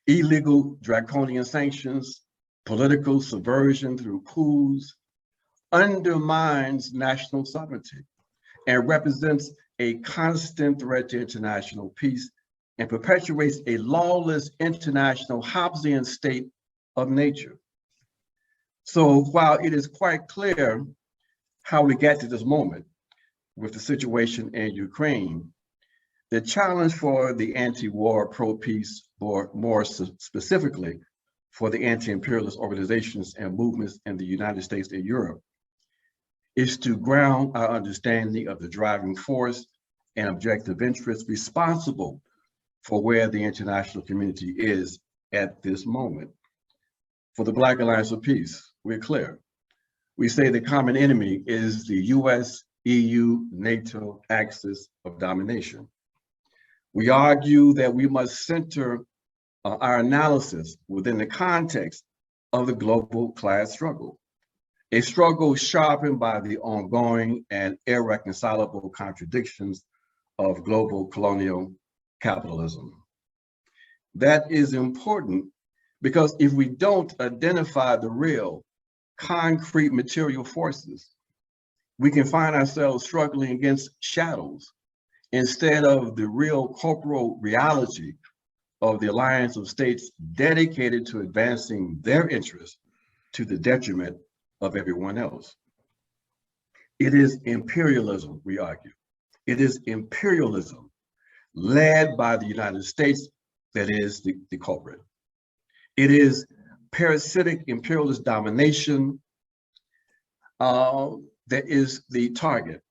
illegal draconian sanctions, political subversion through coups, undermines national sovereignty and represents a constant threat to international peace and perpetuates a lawless international Hobbesian state of nature. So while it is quite clear how we get to this moment with the situation in Ukraine, the challenge for the anti-war, pro-peace, or more specifically for the anti-imperialist organizations and movements in the United States and Europe is to ground our understanding of the driving force and objective interests responsible for where the international community is at this moment. For the Black Alliance for Peace, we're clear. We say the common enemy is the US, EU, NATO axis of domination. We argue that we must center our analysis within the context of the global class struggle, a struggle sharpened by the ongoing and irreconcilable contradictions of global colonial capitalism. That is important because if we don't identify the real, concrete material forces, we can find ourselves struggling against shadows instead of the real corporal reality of the alliance of states dedicated to advancing their interests to the detriment of everyone else. It is imperialism, we argue. It is imperialism led by the United States that is the culprit. It is parasitic imperialist domination that is the target.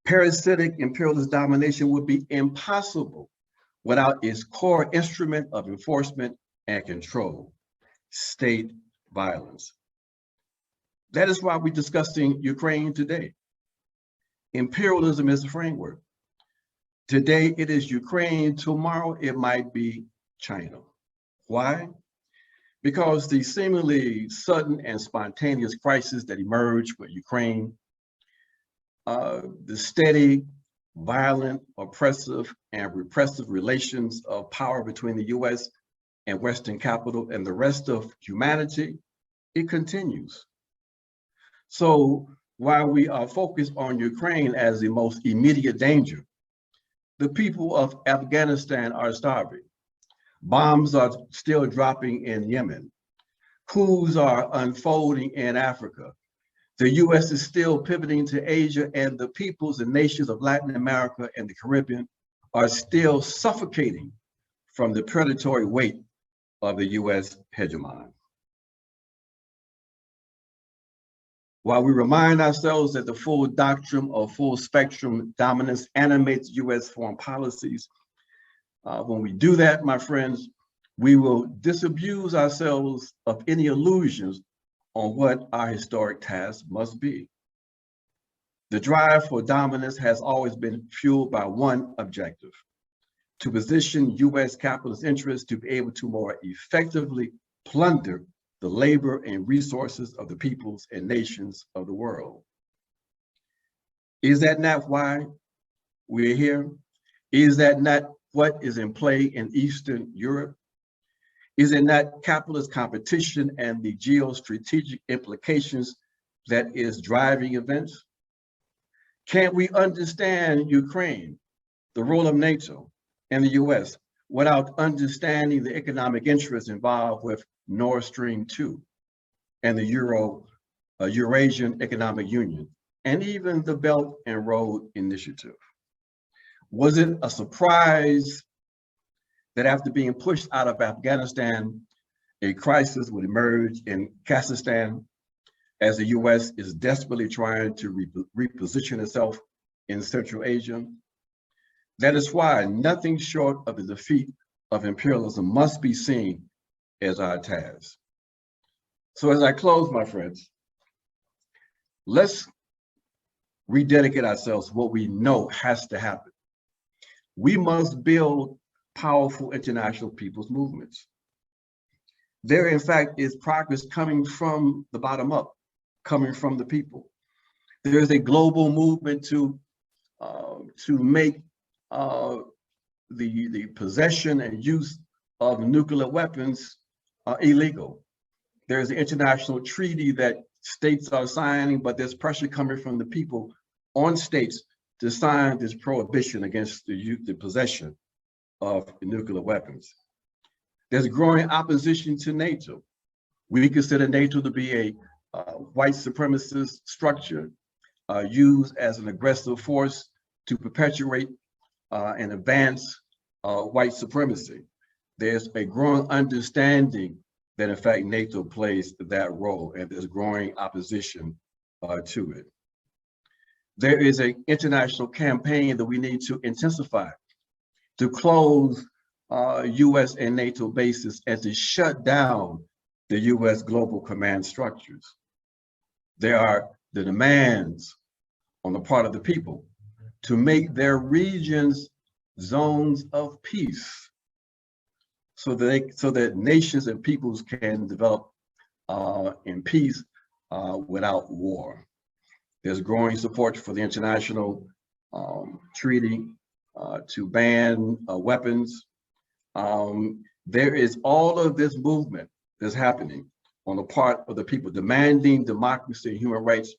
Parasitic imperialist domination would be impossible without its core instrument of enforcement and control, state violence. That is why we're discussing Ukraine today. Imperialism is the framework. Today it is Ukraine, tomorrow it might be China. Why? Because the seemingly sudden and spontaneous crisis that emerged with Ukraine, the steady, violent, oppressive, and repressive relations of power between the US and Western capital and the rest of humanity, it continues. So while we are focused on Ukraine as the most immediate danger, the people of Afghanistan are starving. Bombs are still dropping in Yemen. Coups are unfolding in Africa. The US is still pivoting to Asia, and the peoples and nations of Latin America and the Caribbean are still suffocating from the predatory weight of the US hegemon. While we remind ourselves that the full doctrine of full spectrum dominance animates US foreign policies, when we do that, my friends, we will disabuse ourselves of any illusions on what our historic task must be. The drive for dominance has always been fueled by one objective: to position US capitalist interests to be able to more effectively plunder the labor and resources of the peoples and nations of the world. Is that not why we're here? Is that not what is in play in Eastern Europe? Is it not capitalist competition and the geostrategic implications that is driving events? Can't we understand Ukraine, the role of NATO and the US, without understanding the economic interests involved with Nord Stream 2 and the Eurasian Economic Union, and even the Belt and Road Initiative? Was it a surprise that after being pushed out of Afghanistan, a crisis would emerge in Kazakhstan as the US is desperately trying to reposition itself in Central Asia? That is why nothing short of the defeat of imperialism must be seen as our task. So as I close, my friends, let's rededicate ourselves to what we know has to happen. We must build powerful international people's movements. There, in fact, is progress coming from the bottom up, coming from the people. There is a global movement to make the possession and use of nuclear weapons illegal. There's an international treaty that states are signing, but there's pressure coming from the people on states to sign this prohibition against the possession of nuclear weapons. There's growing opposition to NATO. We consider NATO to be a white supremacist structure used as an aggressive force to perpetuate and advance white supremacy. There's a growing understanding that in fact NATO plays that role, and there's growing opposition to it. There is an international campaign that we need to intensify to close US and NATO bases and to shut down the US global command structures. There are the demands on the part of the people to make their regions zones of peace so that nations and peoples can develop in peace without war. There's growing support for the international treaty to ban weapons. There is all of this movement that's happening on the part of the people demanding democracy and human rights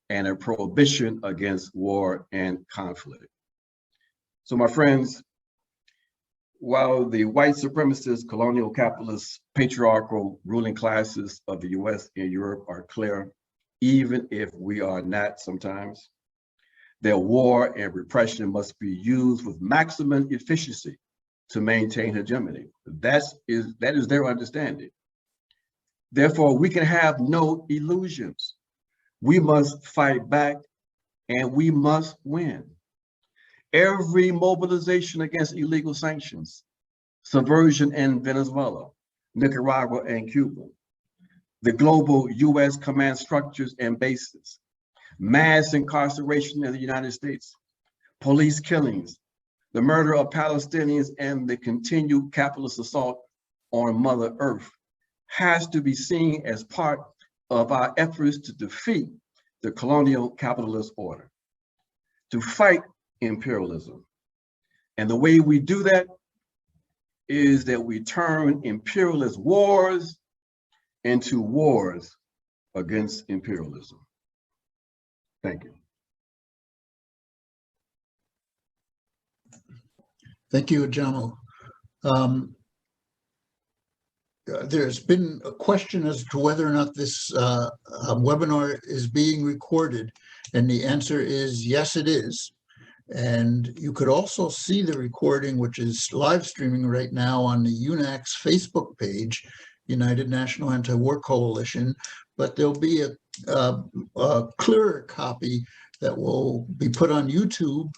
and a prohibition against war and conflict. So my friends, while the white supremacist, colonial capitalist, patriarchal ruling classes of the US and Europe are clear, even if we are not sometimes, their war and repression must be used with maximum efficiency to maintain hegemony. That is their understanding. Therefore, we can have no illusions. We must fight back and we must win. Every mobilization against illegal sanctions, subversion in Venezuela, Nicaragua, and Cuba, the global US command structures and bases, mass incarceration in the United States, police killings, the murder of Palestinians, and the continued capitalist assault on Mother Earth has to be seen as part of our efforts to defeat the colonial capitalist order, to fight imperialism. And the way we do that is that we turn imperialist wars into wars against imperialism. Thank you. Thank you, Ajamu. There's been a question as to whether or not this webinar is being recorded, and the answer is yes, it is. And you could also see the recording, which is live streaming right now on the UNAC's Facebook page, United National Anti-War Coalition, but there'll be a clearer copy that will be put on YouTube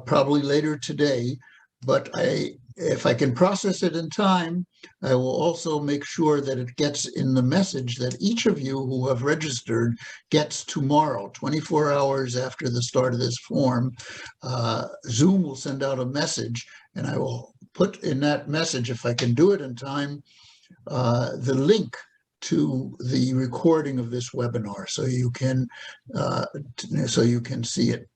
probably later today. But if I can process it in time, I will also make sure that it gets in the message that each of you who have registered gets tomorrow, 24 hours after the start of this form. Zoom will send out a message, and I will put in that message, if I can do it in time, the link to the recording of this webinar, so you can see it.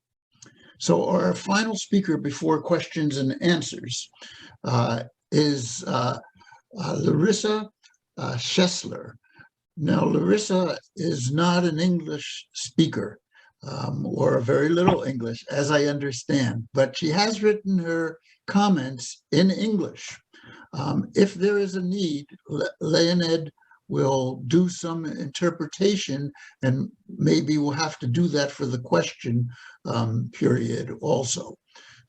So our final speaker before questions and answers is Larissa Schestler. Now, Larissa is not an English speaker or very little English, as I understand, but she has written her comments in English. If there is a need, Leonid will do some interpretation, and maybe we'll have to do that for the question period also.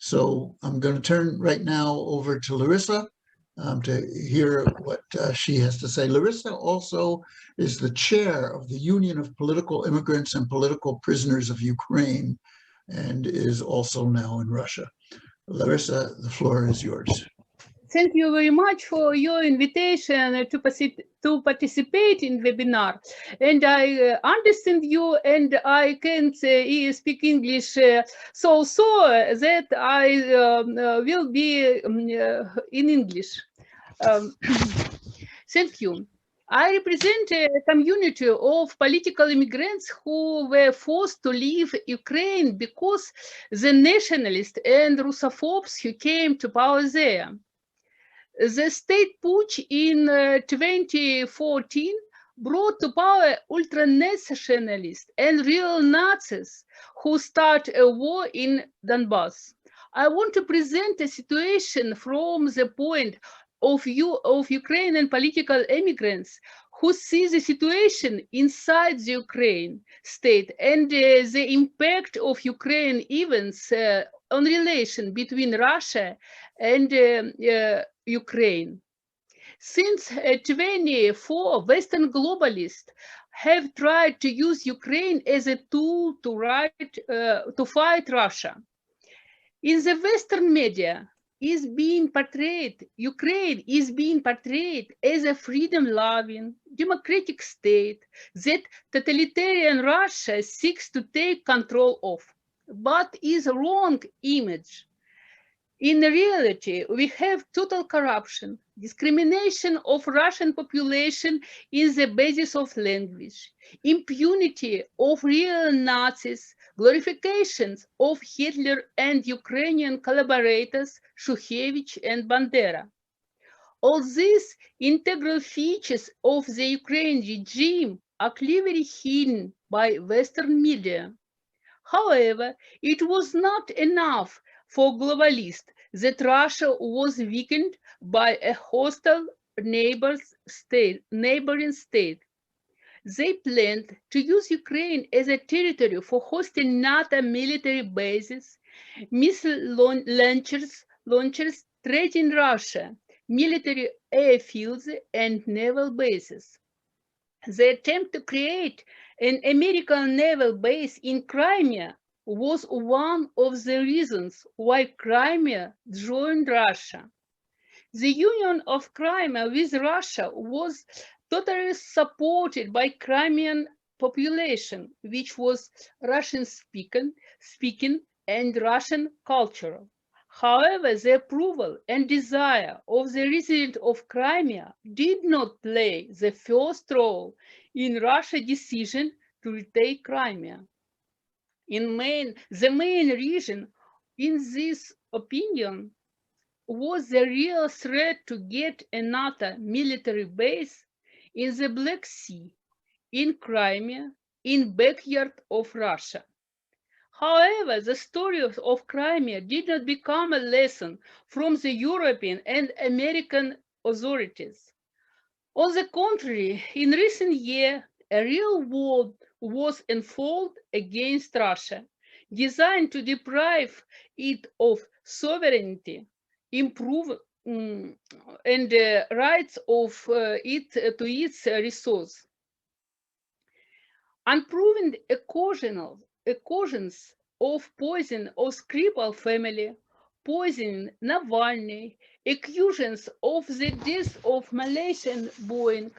So I'm going to turn right now over to Larissa to hear what she has to say. Larissa also is the chair of the Union of Political Immigrants and Political Prisoners of Ukraine, and is also now in Russia. Larissa, the floor is yours. Thank you very much for your invitation to participate in the webinar. And I understand you, and I can speak English so that I will be in English. Thank you. I represent a community of political immigrants who were forced to leave Ukraine because the nationalists and Russophobes who came to power there. The state putsch in 2014 brought to power ultranationalists and real Nazis who start a war in Donbass. I want to present a situation from the point of view of Ukrainian political immigrants who see the situation inside the Ukraine state and the impact of Ukraine events on relation between Russia and Ukraine. Since 24, Western globalists have tried to use Ukraine as a tool to fight Russia. In the Western media, Ukraine is being portrayed as a freedom-loving, democratic state that totalitarian Russia seeks to take control of, but is a wrong image. In reality, we have total corruption, discrimination of Russian population is the basis of language, impunity of real Nazis, glorifications of Hitler and Ukrainian collaborators Shukhevich and Bandera. All these integral features of the Ukrainian regime are cleverly hidden by Western media. However, it was not enough for globalists that Russia was weakened by a hostile neighboring state. They planned to use Ukraine as a territory for hosting NATO military bases, missile launchers threatening Russia, military airfields, and naval bases. The attempt to create an American naval base in Crimea was one of the reasons why Crimea joined Russia. The union of Crimea with Russia was totally supported by Crimean population, which was Russian speaking and Russian cultural. However, the approval and desire of the resident of Crimea did not play the first role in Russia's decision to retake Crimea. The main reason, in this opinion, was the real threat to get a NATO military base in the Black Sea, in Crimea, in backyard of Russia. However, the story of Crimea did not become a lesson from the European and American authorities. On the contrary, in recent years, a real war was unfolded against Russia, designed to deprive it of sovereignty, improve and rights of it to its resource. Unproven occasions of poison of Skripal family, poisoning Navalny, accusations of the death of Malaysian Boeing,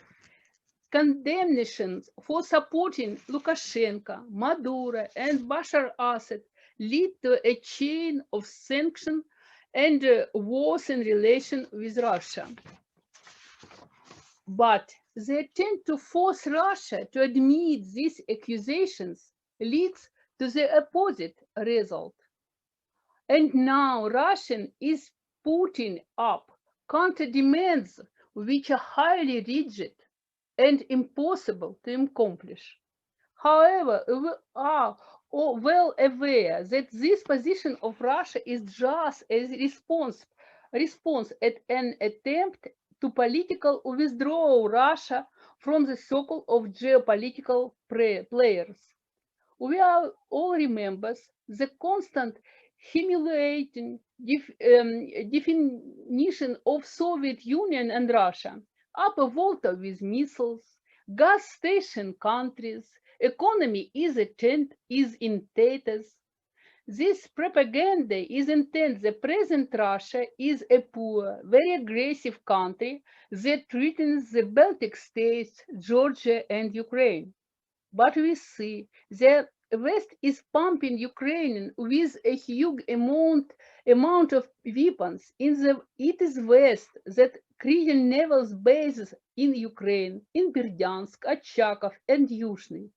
condemnations for supporting Lukashenko, Maduro, and Bashar Assad lead to a chain of sanctions and wars in relation with Russia. But the attempt to force Russia to admit these accusations leads to the opposite result. And now Russia is putting up counter demands which are highly rigid and impossible to accomplish. However, we are well aware that this position of Russia is just a response at an attempt to politically withdraw Russia from the circle of geopolitical players. We are all remembers the constant humiliating definition of Soviet Union and Russia, upper water with missiles, gas station countries, economy is in tatters. This propaganda is intended the present Russia is a poor, very aggressive country that threatens the Baltic states, Georgia, and Ukraine. But we see the West is pumping Ukraine with a huge amount of weapons. It is West that created naval bases in Ukraine, in Berdyansk, Achakov, and Yuzhny.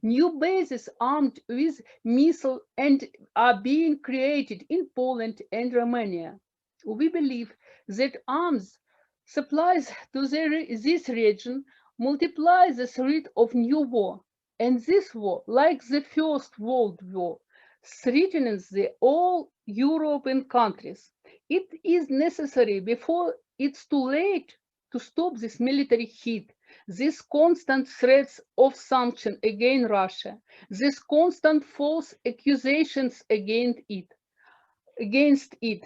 New bases armed with missiles and are being created in Poland and Romania. We believe that arms supplies to this region multiply the threat of new war. And this war, like the First World War, threatens all European countries. It is necessary before it's too late to stop this military hit, these constant threats of sanction against Russia, these constant false accusations against it.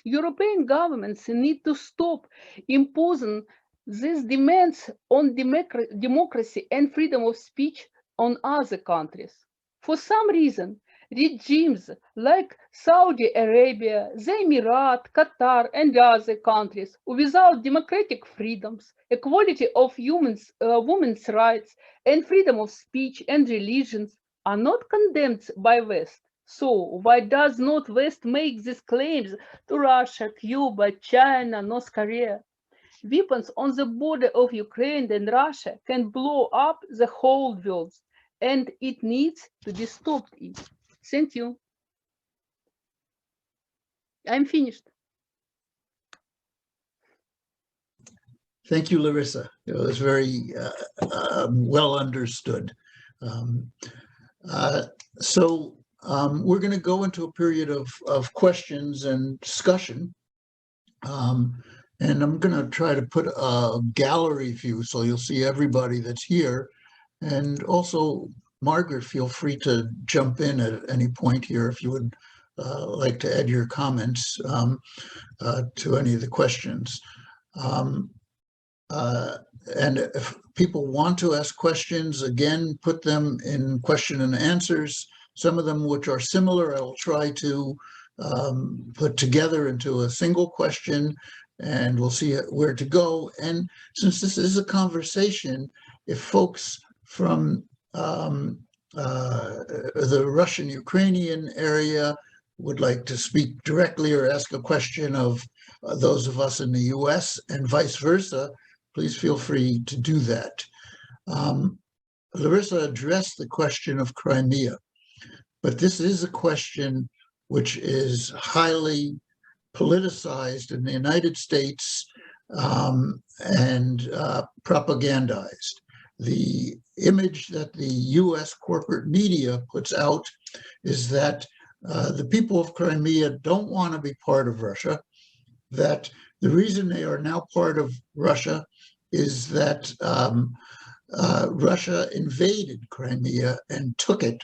European governments need to stop imposing these demands on democracy and freedom of speech on other countries. For some reason, regimes like Saudi Arabia, the Emirates, Qatar, and other countries without democratic freedoms, equality of women's rights, and freedom of speech and religions are not condemned by West. So why does not West make these claims to Russia, Cuba, China, North Korea? Weapons on the border of Ukraine and Russia can blow up the whole world, and it needs to be stopped. Thank you. I'm finished. Thank you, Larissa. It was very well understood. We're going to go into a period of questions and discussion. And I'm going to try to put a gallery view so you'll see everybody that's here. And also, Margaret, feel free to jump in at any point here if you would like to add your comments to any of the questions. And if people want to ask questions, again, put them in question and answers. Some of them which are similar, I will try to put together into a single question, and we'll see where to go. And since this is a conversation, if folks from the Russian-Ukrainian area would like to speak directly or ask a question of those of us in the US and vice versa, please feel free to do that. Larissa addressed the question of Crimea, but this is a question which is highly politicized in the United States and propagandized. the image that the US corporate media puts out is that the people of Crimea don't want to be part of Russia, that the reason they are now part of Russia is that Russia invaded Crimea and took it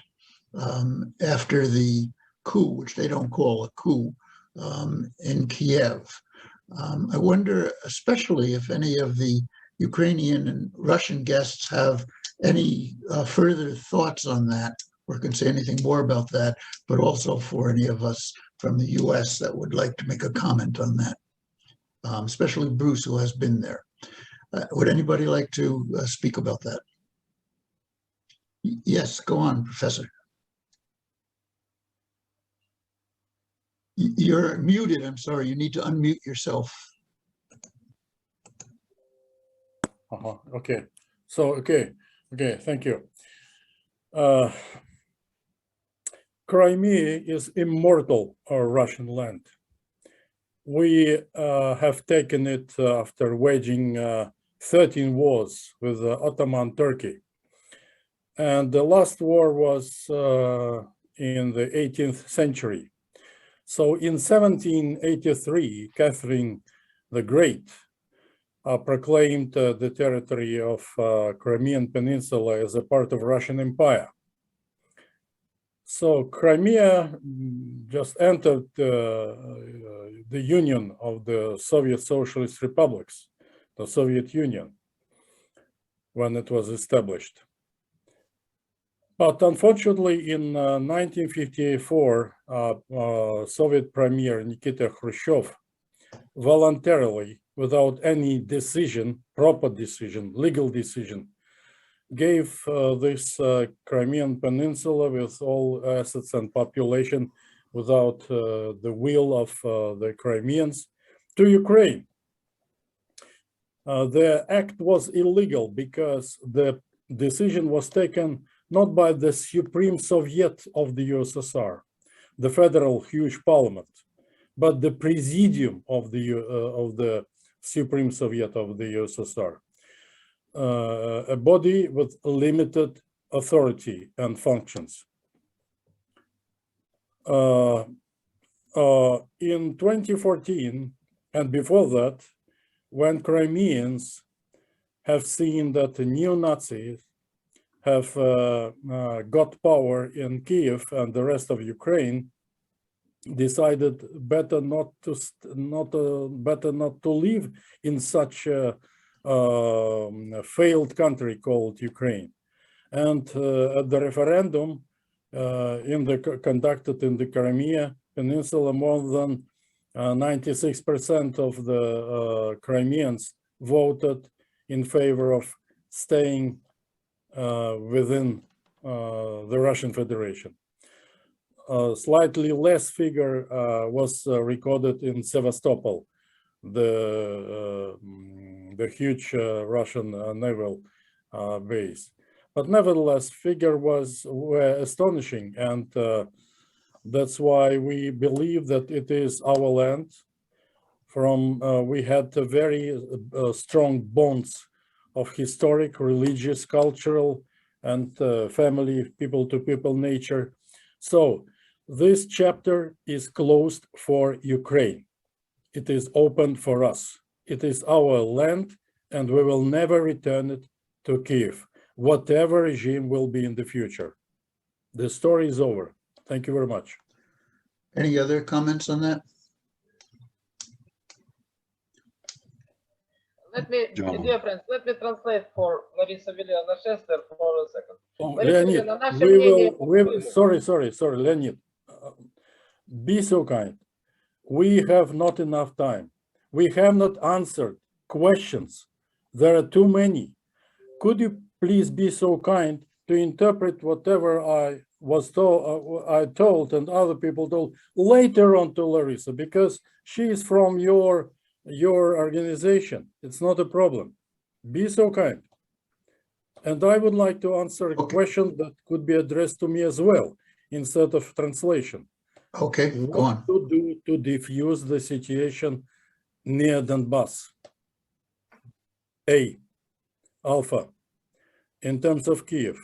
after the coup, which they don't call a coup, in Kiev. I wonder, especially if any of the Ukrainian and Russian guests have any further thoughts on that, or can say anything more about that, but also for any of us from the US that would like to make a comment on that, especially Bruce, who has been there. Would anybody like to speak about that? Yes, go on, Professor. You're muted. I'm sorry. You need to unmute yourself. Okay. So, okay. Thank you. Crimea is immortal, Russian land. We have taken it after waging 13 wars with Ottoman Turkey. And the last war was in the 18th century. So in 1783, Catherine the Great proclaimed the territory of Crimean Peninsula as a part of Russian Empire. So Crimea just entered the Union of the Soviet Socialist Republics, the Soviet Union, when it was established. But unfortunately, in 1954, Soviet Premier Nikita Khrushchev voluntarily, without any decision, proper decision, legal decision, gave this Crimean Peninsula with all assets and population without the will of the Crimeans to Ukraine. The act was illegal because the decision was taken not by the Supreme Soviet of the USSR, the federal huge parliament, but the presidium of the Supreme Soviet of the USSR, a body with limited authority and functions. In 2014 and before that, when Crimeans have seen that the neo-Nazis have got power in Kiev and the rest of Ukraine, decided better not to live in such a failed country called Ukraine. And at the referendum conducted in the Crimea Peninsula, more than 96% of the Crimeans voted in favor of staying within the Russian Federation. Slightly less figure was recorded in Sevastopol, the huge Russian naval base. But nevertheless, figures were astonishing, and that's why we believe that it is our land. We had very strong bonds of historic, religious, cultural, and family, people-to-people nature. So this chapter is closed for Ukraine. It is open for us. It is our land, and we will never return it to Kiev, whatever regime will be in the future. The story is over. Thank you very much. Any other comments on that? Dear friends, let me translate for Larissa Schestler for a second. Leonid, sorry, Leonid. Be so kind. We have not enough time. We have not answered questions. There are too many. Could you please be so kind to interpret whatever I told and other people told later on to Larissa, because she is from your organization. It's not a problem. Be so kind. And I would like to answer a question that could be addressed to me as well, instead of translation. Okay, go on. What to do to diffuse the situation near Donbass? A, Alpha. in terms of Kiev,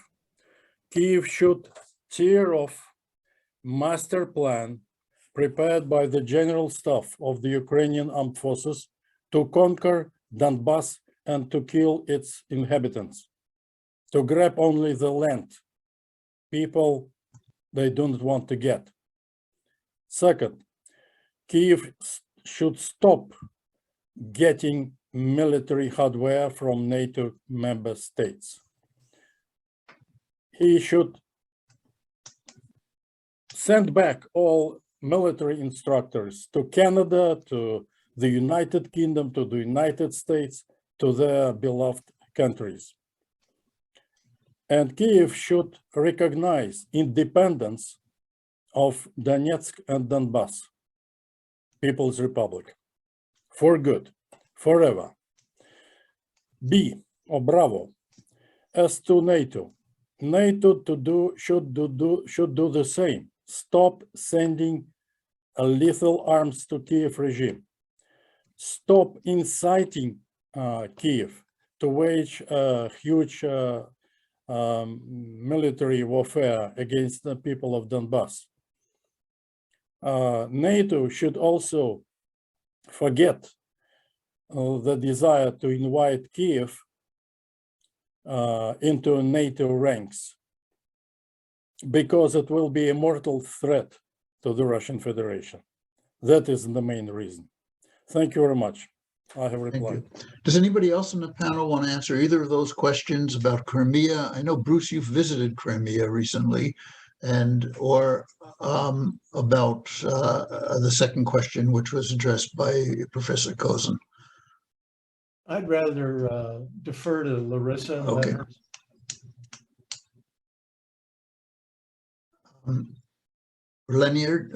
Kiev should tear off master plan prepared by the General Staff of the Ukrainian Armed Forces to conquer Donbass and to kill its inhabitants, to grab only the land, people they don't want to get. Second, Kiev should stop getting military hardware from NATO member states. He should send back all military instructors to Canada, to the United Kingdom, to the United States, to their beloved countries. And Kiev should recognize independence of Donetsk and Donbass, People's Republic, for good, forever. B, or Bravo, as to NATO, NATO should do the same. Stop sending lethal arms to Kiev regime. Stop inciting Kiev to wage huge military warfare against the people of Donbass. NATO should also forget the desire to invite Kiev into NATO ranks, because it will be a mortal threat to the Russian Federation. That is the main reason. Thank you very much. I have replied. Does anybody else on the panel want to answer either of those questions about Crimea? I know, Bruce, you've visited Crimea recently, and or about the second question, which was addressed by Professor Kozin. I'd rather defer to Larissa. And Okay. Leonid,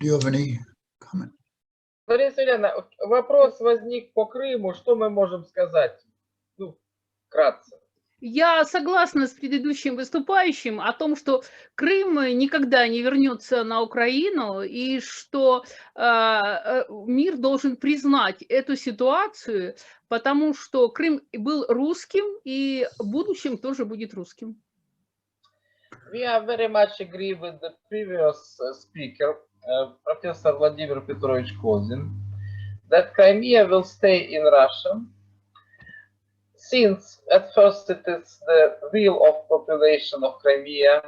do you have any comment? Лариса Ильина, вопрос возник по Крыму. Что мы можем сказать? Ну, вкратце. Я согласна с предыдущим выступающим о том, что Крым никогда не вернется на Украину, и что мир должен признать эту ситуацию, потому что Крым был русским и в будущем тоже будет русским. We are very much agree with the previous speaker, Professor Vladimir Petrovich Kozin, that Crimea will stay in Russia, since at first it is the will of population of Crimea,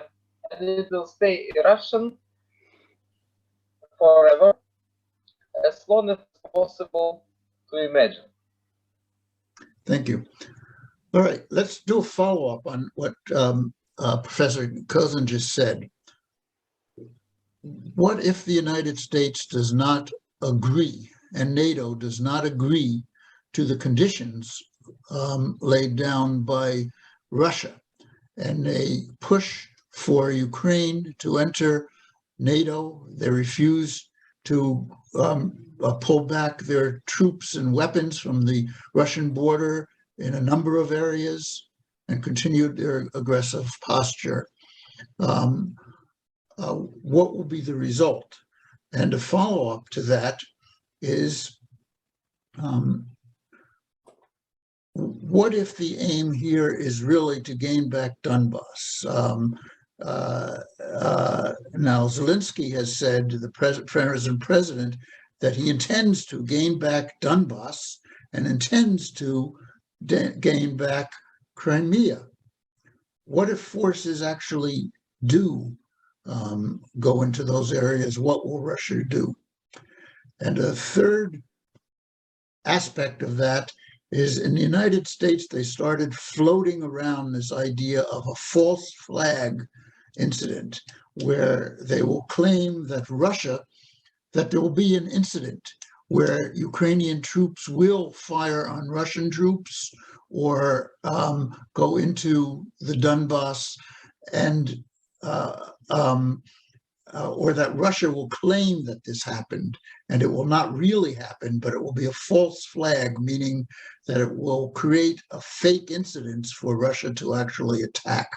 and it will stay Russian forever, as long as possible to imagine. Thank you. All right, let's do a follow-up on what Professor Kozin just said. What if the United States does not agree, and NATO does not agree to the conditions laid down by Russia, and they push for Ukraine to enter NATO? They refuse to pull back their troops and weapons from the Russian border in a number of areas and continue their aggressive posture. What will be the result? And a follow-up to that is, what if the aim here is really to gain back Donbass? Now, Zelensky has said, the president, that he intends to gain back Donbass and intends to gain back Crimea. What if forces actually do go into those areas? What will Russia do? And a third aspect of that is, in the United States, they started floating around this idea of a false flag incident, where they will claim that there will be an incident where Ukrainian troops will fire on Russian troops or go into the Donbass, and or that Russia will claim that this happened, and it will not really happen, but it will be a false flag, meaning that it will create a fake incident for Russia to actually attack.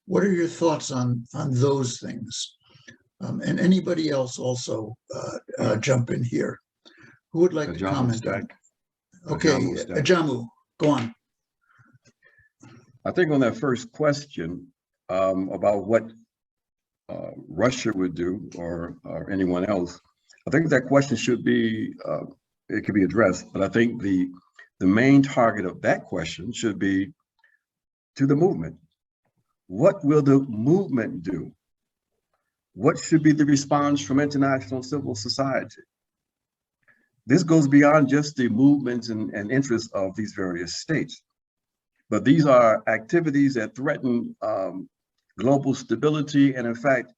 What are your thoughts on those things? And anybody else also jump in here. Who would like to comment? Okay, Ajamu, go on. I think on that first question about what Russia would do or anyone else, I think that question should be, it could be addressed, but I think the main target of that question should be to the movement. What will the movement do? What should be the response from international civil society? This goes beyond just the movements and interests of these various states, but these are activities that threaten global stability and, in fact,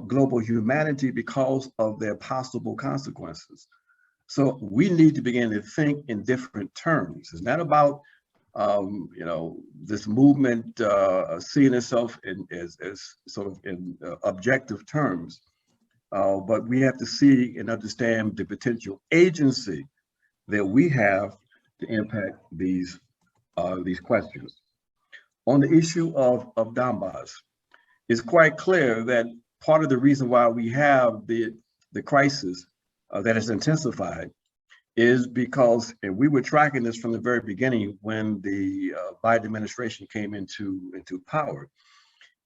global humanity because of their possible consequences. So we need to begin to think in different terms. It's not about this movement seeing itself as sort of in objective terms, but we have to see and understand the potential agency that we have to impact these questions. On the issue of Donbass, it's quite clear that part of the reason why we have the crisis that has intensified is because, and we were tracking this from the very beginning when the Biden administration came into power.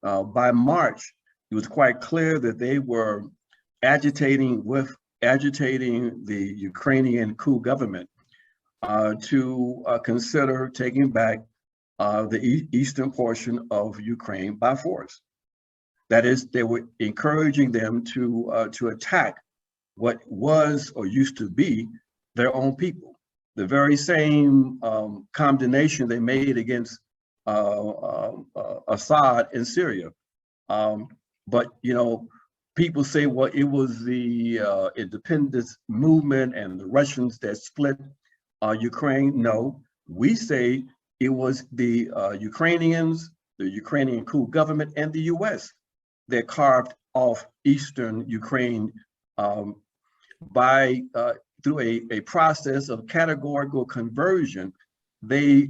By March, it was quite clear that they were agitating the Ukrainian coup government to consider taking back the eastern portion of Ukraine by force. That is, they were encouraging them to attack what was or used to be their own people. The very same condemnation they made against Assad in Syria. But people say, well, it was the independence movement and the Russians that split Ukraine. No, we say it was the Ukrainians, the Ukrainian coup government, and the US that carved off eastern Ukraine through a process of categorical conversion. They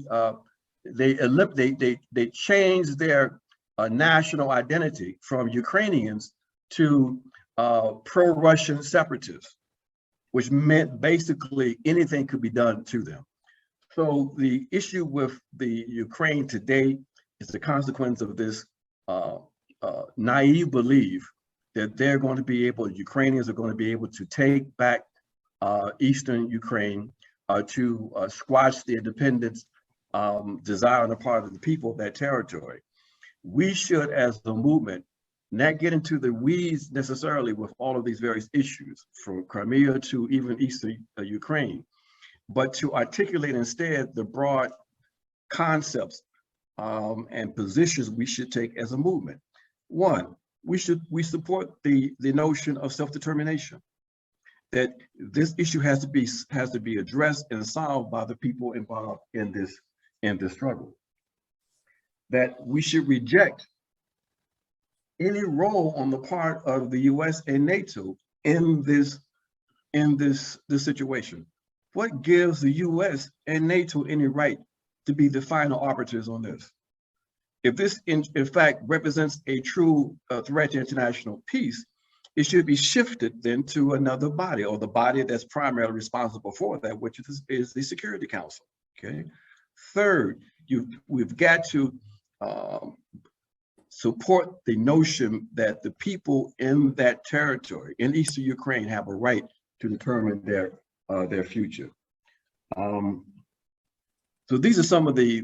changed their national identity from Ukrainians to pro-Russian separatists, which meant basically anything could be done to them. So the issue with the Ukraine today is the consequence of this naive belief that they're going to be able, Ukrainians are going to be able to take back eastern Ukraine to squash the independence desire on the part of the people of that territory. We should, as the movement, not get into the weeds necessarily with all of these various issues, from Crimea to even eastern Ukraine, but to articulate instead the broad concepts and positions we should take as a movement. One, we support the notion of self-determination, that this issue has to be addressed and solved by the people involved in this struggle. That we should reject any role on the part of the US and NATO in this situation. What gives the US and NATO any right to be the final arbiters on this? If this in fact represents a true threat to international peace, it should be shifted then to another body, or the body that's primarily responsible for that, which is the Security Council. Okay. Third, we've got to support the notion that the people in that territory, in eastern Ukraine, have a right to determine their future. So these are some of the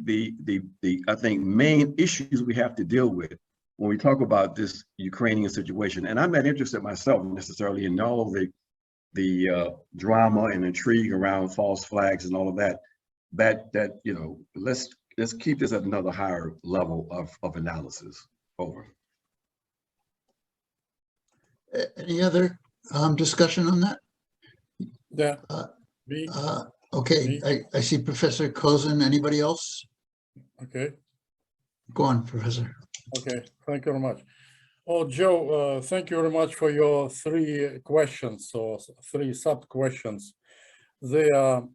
I think main issues we have to deal with when we talk about this Ukrainian situation. And I'm not interested myself necessarily in all of the drama and intrigue around false flags and all of that. That let's keep this at another higher level of analysis. Over. Any other discussion on that? Yeah. Okay, I see Professor Kozin. Anybody else? Okay. Go on, Professor. Okay, thank you very much. Oh, Joe, thank you very much for your 3 questions or 3 sub-questions. They are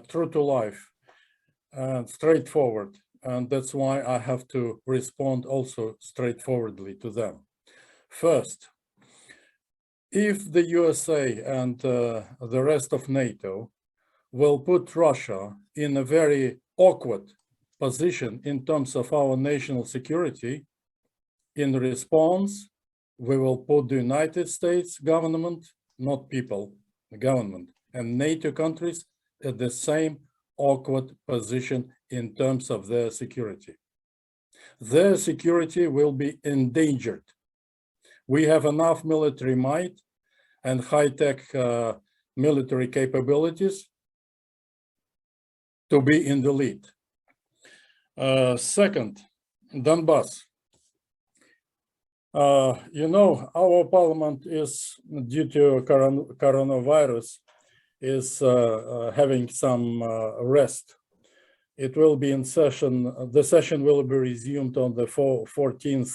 true to life and straightforward, and that's why I have to respond also straightforwardly to them. First, if the USA and the rest of NATO will put Russia in a very awkward position in terms of our national security. In response, we will put the United States government, not people, the government, and NATO countries at the same awkward position in terms of their security. Their security will be endangered. We have enough military might and high-tech military capabilities to be in the lead. Second, Donbass. You know, our parliament is, due to coronavirus, is having some rest. It will be in session, the session will be resumed on the 14th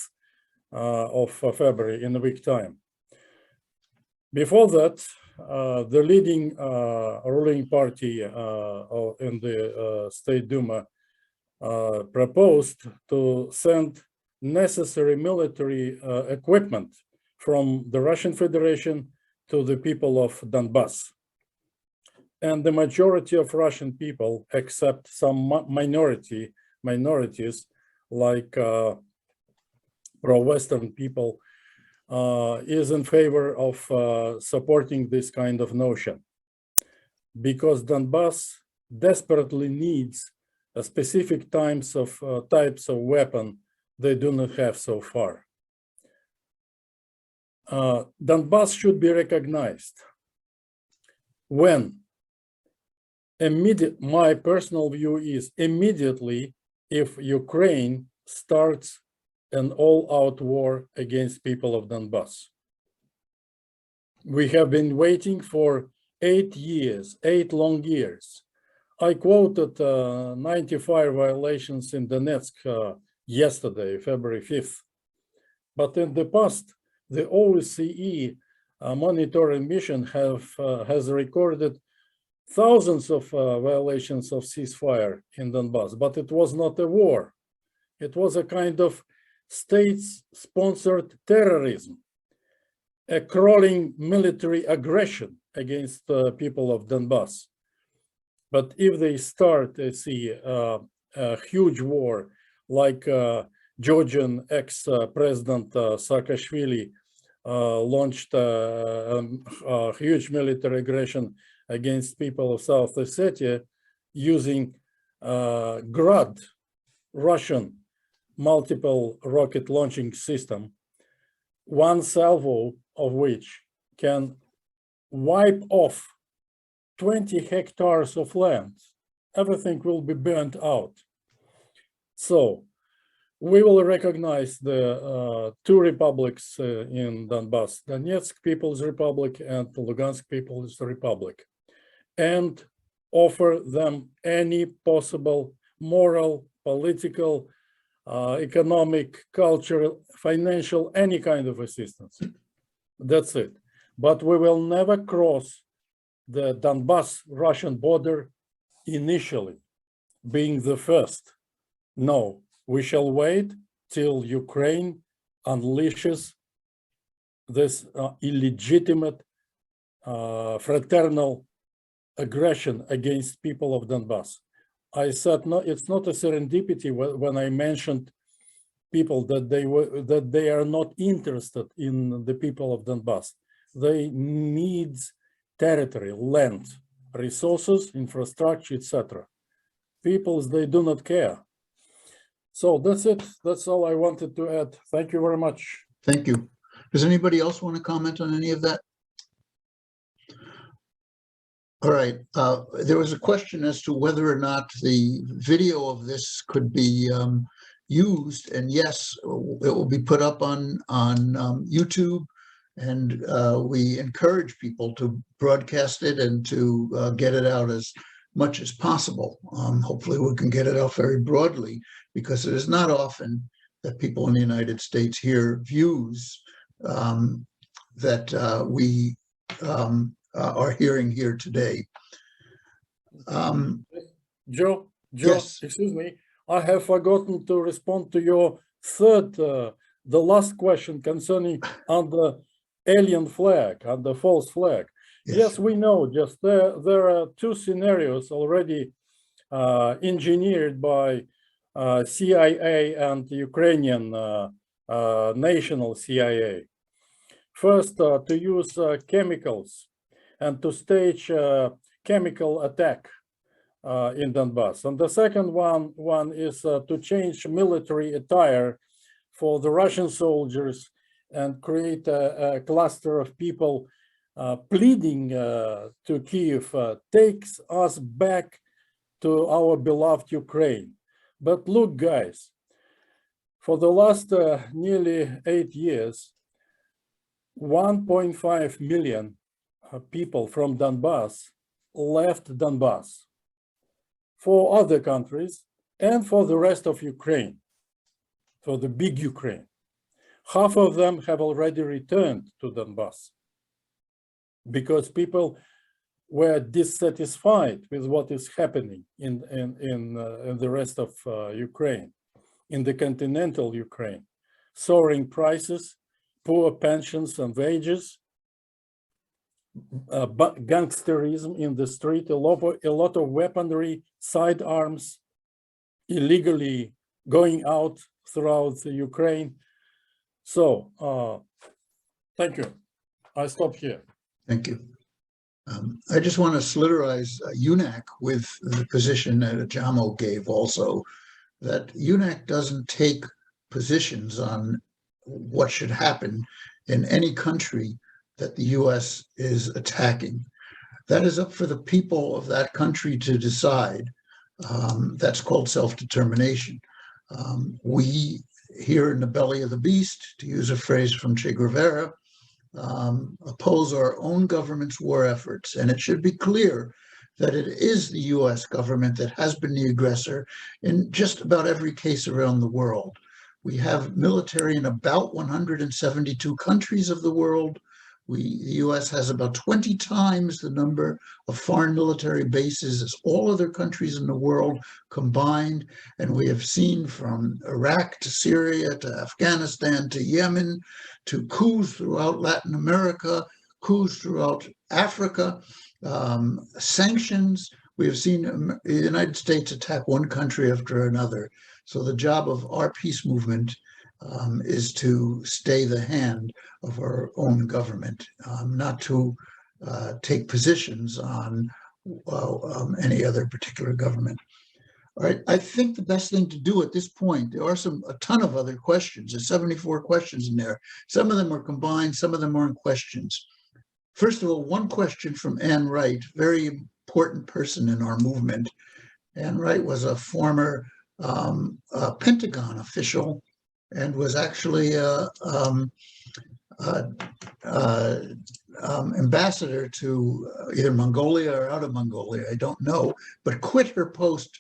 of February, in a week time. Before that, the leading ruling party in the State Duma proposed to send necessary military equipment from the Russian Federation to the people of Donbass. And the majority of Russian people, except some minorities like pro-Western people, is in favor of supporting this kind of notion, because Donbass desperately needs a specific types of weapon they do not have so far. Donbass should be recognized when my personal view is immediately if Ukraine starts an all-out war against people of Donbass. We have been waiting for 8 years, 8 long years. I quoted 95 violations in Donetsk yesterday, February 5th. But in the past, the OSCE monitoring mission has recorded thousands of violations of ceasefire in Donbass, but it was not a war. It was a kind of state-sponsored terrorism, a crawling military aggression against the people of Donbass. But if they start, a huge war, like Georgian ex-president Saakashvili launched a huge military aggression against people of South Ossetia using Grad, Russian multiple rocket launching system, one salvo of which can wipe off 20 hectares of land. Everything will be burnt out. So we will recognize the two republics in Donbass, Donetsk People's Republic and Lugansk People's Republic, and offer them any possible moral, political, economic, cultural, financial, any kind of assistance. That's it. But we will never cross the Donbass Russian border initially, being the first. No, we shall wait till Ukraine unleashes this illegitimate fraternal aggression against people of Donbass. I said, no, it's not a serendipity when I mentioned people that they are not interested in the people of Donbass. They need territory, land, resources, infrastructure, etc. Peoples, they do not care. So that's it. That's all I wanted to add. Thank you very much. Thank you. Does anybody else want to comment on any of that? All right. There was a question as to whether or not the video of this could be used, and yes, it will be put up on YouTube, and we encourage people to broadcast it and to get it out as much as possible. Hopefully we can get it out very broadly, because it is not often that people in the United States hear views that we are hearing here today. Joe, yes. Excuse me, I have forgotten to respond to your third, the last question concerning on the alien flag, on the false flag. Yes, we know, just there are two scenarios already engineered by CIA and Ukrainian national CIA. First, to use chemicals and to stage chemical attack in Donbass. And the second one is to change military attire for the Russian soldiers and create a cluster of people pleading to Kiev, takes us back to our beloved Ukraine. But look, guys, for the last nearly 8 years, 1.5 million people from Donbass left Donbass for other countries and for the rest of Ukraine, for the big Ukraine. Half of them have already returned to Donbass because people were dissatisfied with what is happening in the rest of Ukraine, in the continental Ukraine. Soaring prices, poor pensions and wages, gangsterism in the street, a lot of weaponry, sidearms, illegally going out throughout the Ukraine. So, thank you. I stop here. Thank you. I just want to solidarize UNAC with the position that Ajamu gave also, that UNAC doesn't take positions on what should happen in any country that the US is attacking. That is up for the people of that country to decide. That's called self-determination. We here in the belly of the beast, to use a phrase from Che Guevara, oppose our own government's war efforts. And it should be clear that it is the US government that has been the aggressor in just about every case around the world. We have military in about 172 countries of the world. The US has about 20 times the number of foreign military bases as all other countries in the world combined. And we have seen from Iraq to Syria to Afghanistan to Yemen to coups throughout Latin America, coups throughout Africa, sanctions. We have seen the United States attack one country after another. So the job of our peace movement is to stay the hand of our own government, not to take positions on any other particular government. All right, I think the best thing to do at this point, there are a ton of other questions. There's 74 questions in there. Some of them are combined, some of them aren't questions. First of all, one question from Ann Wright, very important person in our movement. Ann Wright was a former Pentagon official and was actually ambassador to either Mongolia or out of Mongolia, I don't know, but quit her post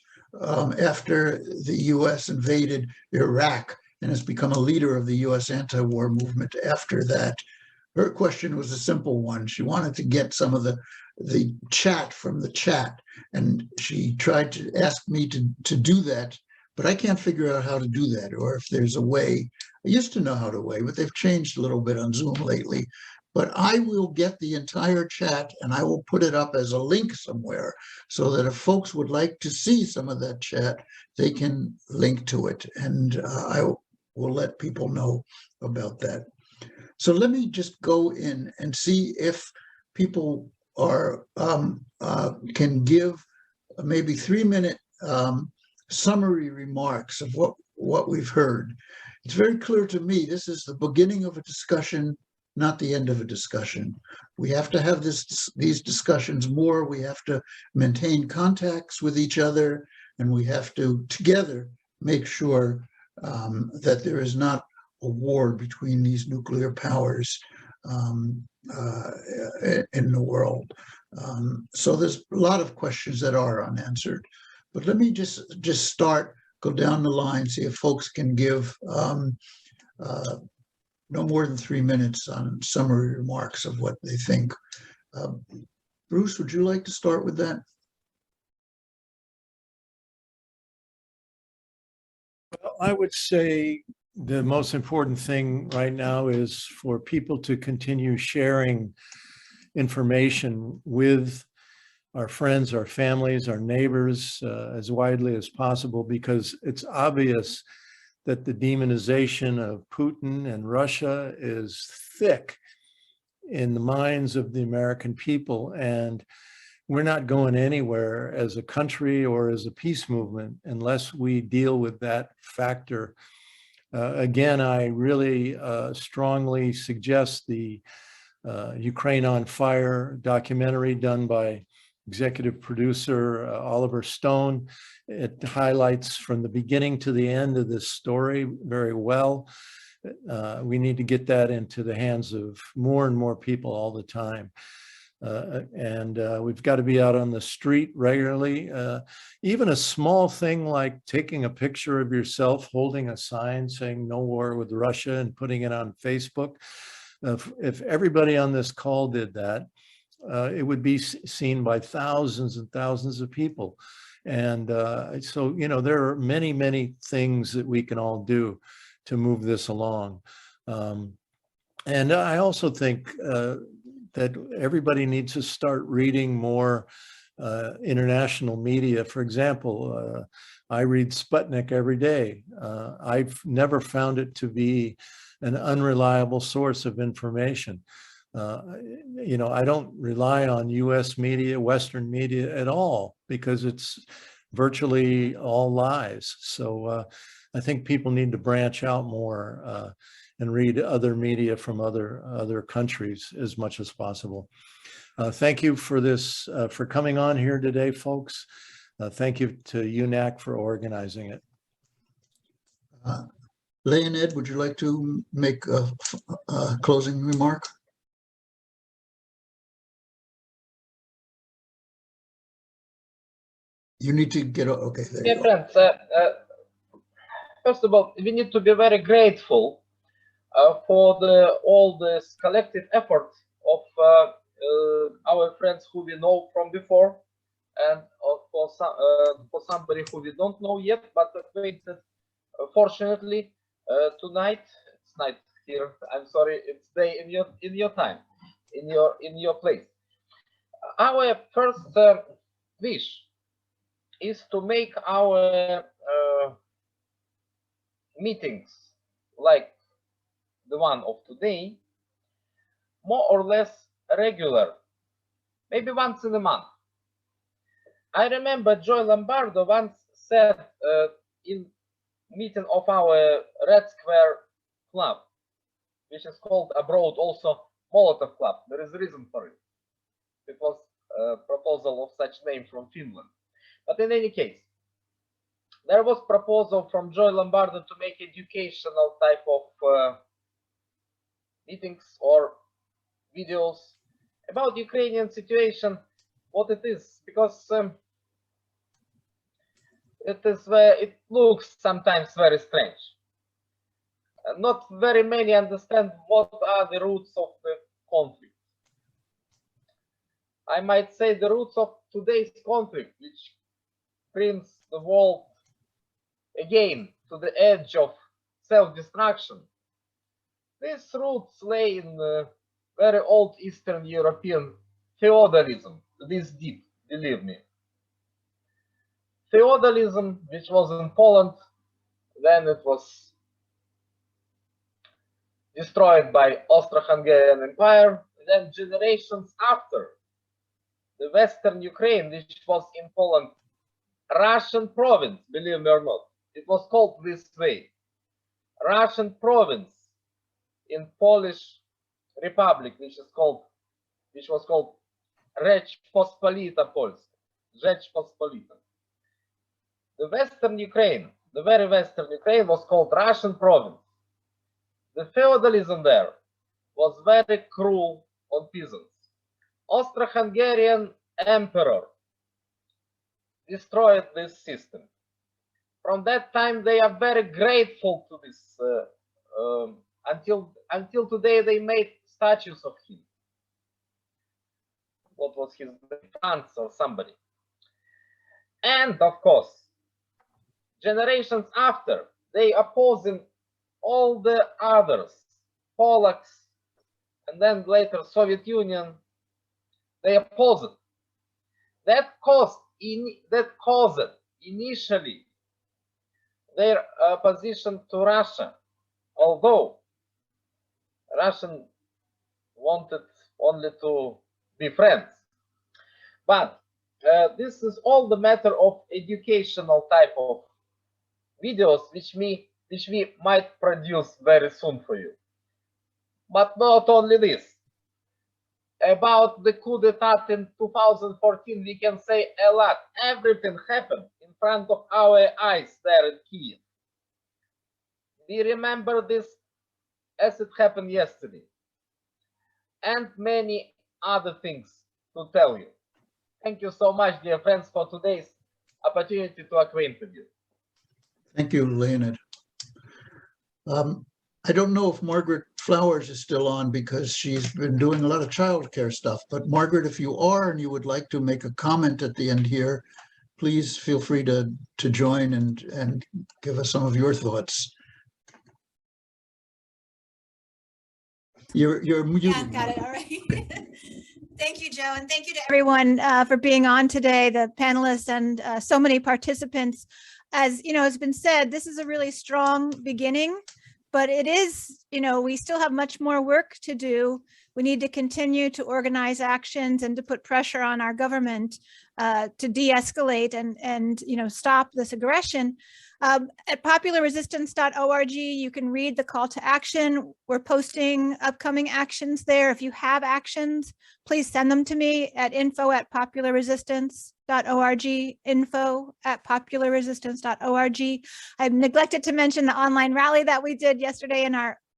after the US invaded Iraq and has become a leader of the US anti-war movement after that. Her question was a simple one. She wanted to get some of the chat from the chat, and she tried to ask me to do that, but I can't figure out how to do that, or if there's a way. I used to know how to way, but they've changed a little bit on Zoom lately. But I will get the entire chat and I will put it up as a link somewhere so that if folks would like to see some of that chat, they can link to it. And I will let people know about that. So let me just go in and see if people can give maybe 3-minute summary remarks of what we've heard. It's very clear to me this is the beginning of a discussion, not the end of a discussion. We have to have these discussions more. We have to maintain contacts with each other, and we have to together make sure that there is not a war between these nuclear powers in the world. So there's a lot of questions that are unanswered. But let me just start, go down the line, see if folks can give no more than 3 minutes on summary remarks of what they think. Bruce, would you like to start with that? Well, I would say the most important thing right now is for people to continue sharing information with our friends, our families, our neighbors as widely as possible, because it's obvious that the demonization of Putin and Russia is thick in the minds of the American people. And we're not going anywhere as a country or as a peace movement unless we deal with that factor. Again, I really strongly suggest the Ukraine on Fire documentary done by executive producer Oliver Stone. It highlights from the beginning to the end of this story very well. We need to get that into the hands of more and more people all the time. We've got to be out on the street regularly. Even a small thing like taking a picture of yourself holding a sign saying no war with Russia and putting it on Facebook. If everybody on this call did that, it would be seen by thousands and thousands of people. And so, you know, there are many, many things that we can all do to move this along. And I also think that everybody needs to start reading more international media. For example, I read Sputnik every day. I've never found it to be an unreliable source of information. You know, I don't rely on US media, Western media at all, because it's virtually all lies. So I think people need to branch out more and read other media from other countries as much as possible. Thank you for this, for coming on here today, folks. Thank you to UNAC for organizing it. Leonid, would you like to make a closing remark? You need to get, okay, there you go. Friends, first of all, we need to be very grateful for all this collective effort of our friends who we know from before, and for somebody who we don't know yet, but acquainted. Fortunately, tonight, it's night here. I'm sorry, it's day in your time, in your place. Our first wish is to make our meetings like the one of today more or less regular, maybe once in a month. I remember Joy Lombardo once said in meeting of our Red Square Club, which is called abroad also Molotov Club. There is a reason for it. It was a proposal of such name from Finland. But in any case, there was proposal from Joy Lombardo to make educational type of meetings or videos about Ukrainian situation, what it is, because it looks sometimes very strange. Not very many understand what are the roots of the conflict. I might say the roots of today's conflict, which brings the world again to the edge of self-destruction. These roots lay in very old Eastern European feudalism, this deep, believe me. Feudalism, which was in Poland, then it was destroyed by Austro-Hungarian Empire, then generations after, the Western Ukraine, which was in Poland, Russian province, believe me or not, it was called this way, Russian province in Polish Republic, which was called Rzeczpospolita Polska, Rzeczpospolita. The Western Ukraine, the very Western Ukraine, was called Russian province. The feudalism there was very cruel on peasants. Austro-Hungarian emperor destroyed this system. From that time, they are very grateful to this. Until today, they made statues of him. What was his name? Franz or somebody. And of course, generations after, they opposing all the others, Polacks, and then later Soviet Union. They oppose it. that caused initially their opposition to Russia, although Russian wanted only to be friends. But this is all the matter of educational type of videos which we might produce very soon for you. But not only this. About the coup d'etat in 2014, we can say a lot. Everything happened in front of our eyes there in Kyiv. We remember this as it happened yesterday. And many other things to tell you. Thank you so much, dear friends, for today's opportunity to acquaint with you. Thank you, Leonid. I don't know if Margaret Flowers is still on because she's been doing a lot of childcare stuff. But Margaret, if you are and you would like to make a comment at the end here, please feel free to join and give us some of your thoughts. You're muted. Yeah, got it. All right. Thank you, Joe. And thank you to everyone for being on today, the panelists and so many participants. As you know, has been said, this is a really strong beginning, but it is, we still have much more work to do. We need to continue to organize actions and to put pressure on our government to de-escalate and stop this aggression. At popularresistance.org, you can read the call to action. We're posting upcoming actions there. If you have actions, please send them to me at info@popularresistance.org, info@popularresistance.org. I've neglected to mention the online rally that we did yesterday in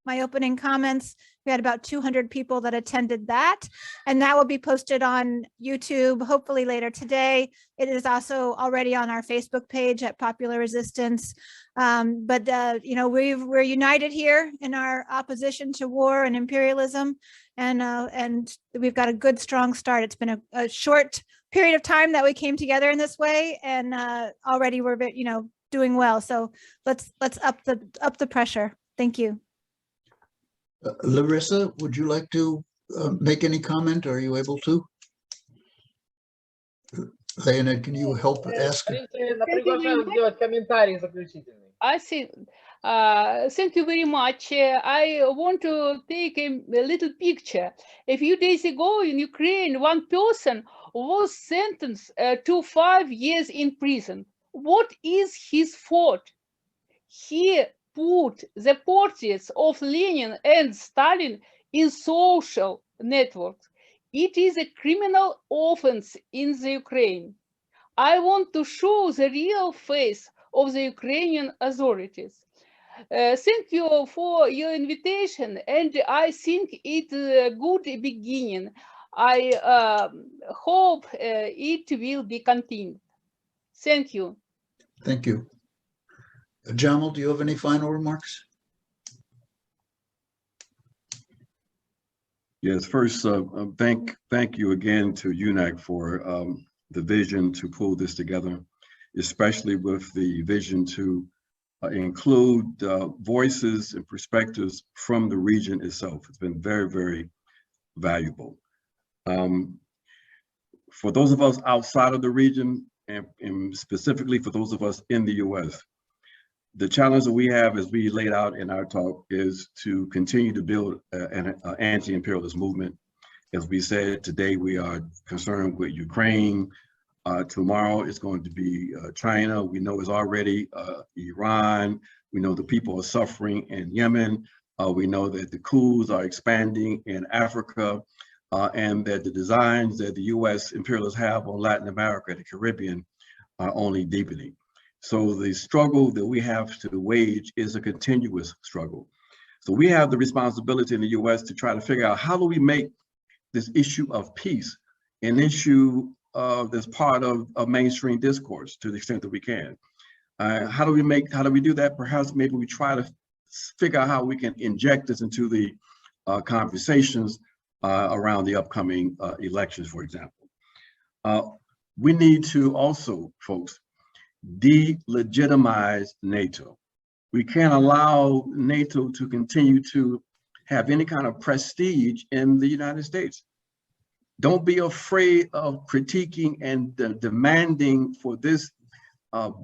my opening comments. We had about 200 people that attended that, and that will be posted on YouTube hopefully later today. It is also already on our Facebook page at Popular Resistance. We're united here in our opposition to war and imperialism, and we've got a good, strong start. It's been a short period of time that we came together in this way, and already we're doing well. So let's up the pressure. Thank you. Larissa, would you like to make any comment? Are you able to? Leonid, can you help ask? I think, thank you very much. I want to take a little picture. A few days ago in Ukraine, one person was sentenced to 5 years in prison. What is his fault? He put the portraits of Lenin and Stalin in social networks. It is a criminal offense in the Ukraine. I want to show the real face of the Ukrainian authorities. Thank you for your invitation, and I think it's a good beginning. I hope it will be continued. Thank you. Thank you. Jamal, do you have any final remarks? Yes, first, thank you again to UNAC for the vision to pull this together, especially with the vision to include voices and perspectives from the region itself. It's been very, very valuable. For those of us outside of the region, and specifically for those of us in the US, the challenge that we have, as we laid out in our talk, is to continue to build an anti-imperialist movement. As we said, today we are concerned with Ukraine. Tomorrow it's going to be China. We know it's already Iran. We know the people are suffering in Yemen. We know that the coups are expanding in Africa, and that the designs that the US imperialists have on Latin America, the Caribbean, are only deepening. So the struggle that we have to wage is a continuous struggle. So we have the responsibility in the US to try to figure out, how do we make this issue of peace an issue that's part of mainstream discourse to the extent that we can. How do we do that? Perhaps maybe we try to figure out how we can inject this into the conversations around the upcoming elections, for example. We need to also, folks, delegitimize NATO. We can't allow NATO to continue to have any kind of prestige in the United States. Don't be afraid of critiquing and demanding for this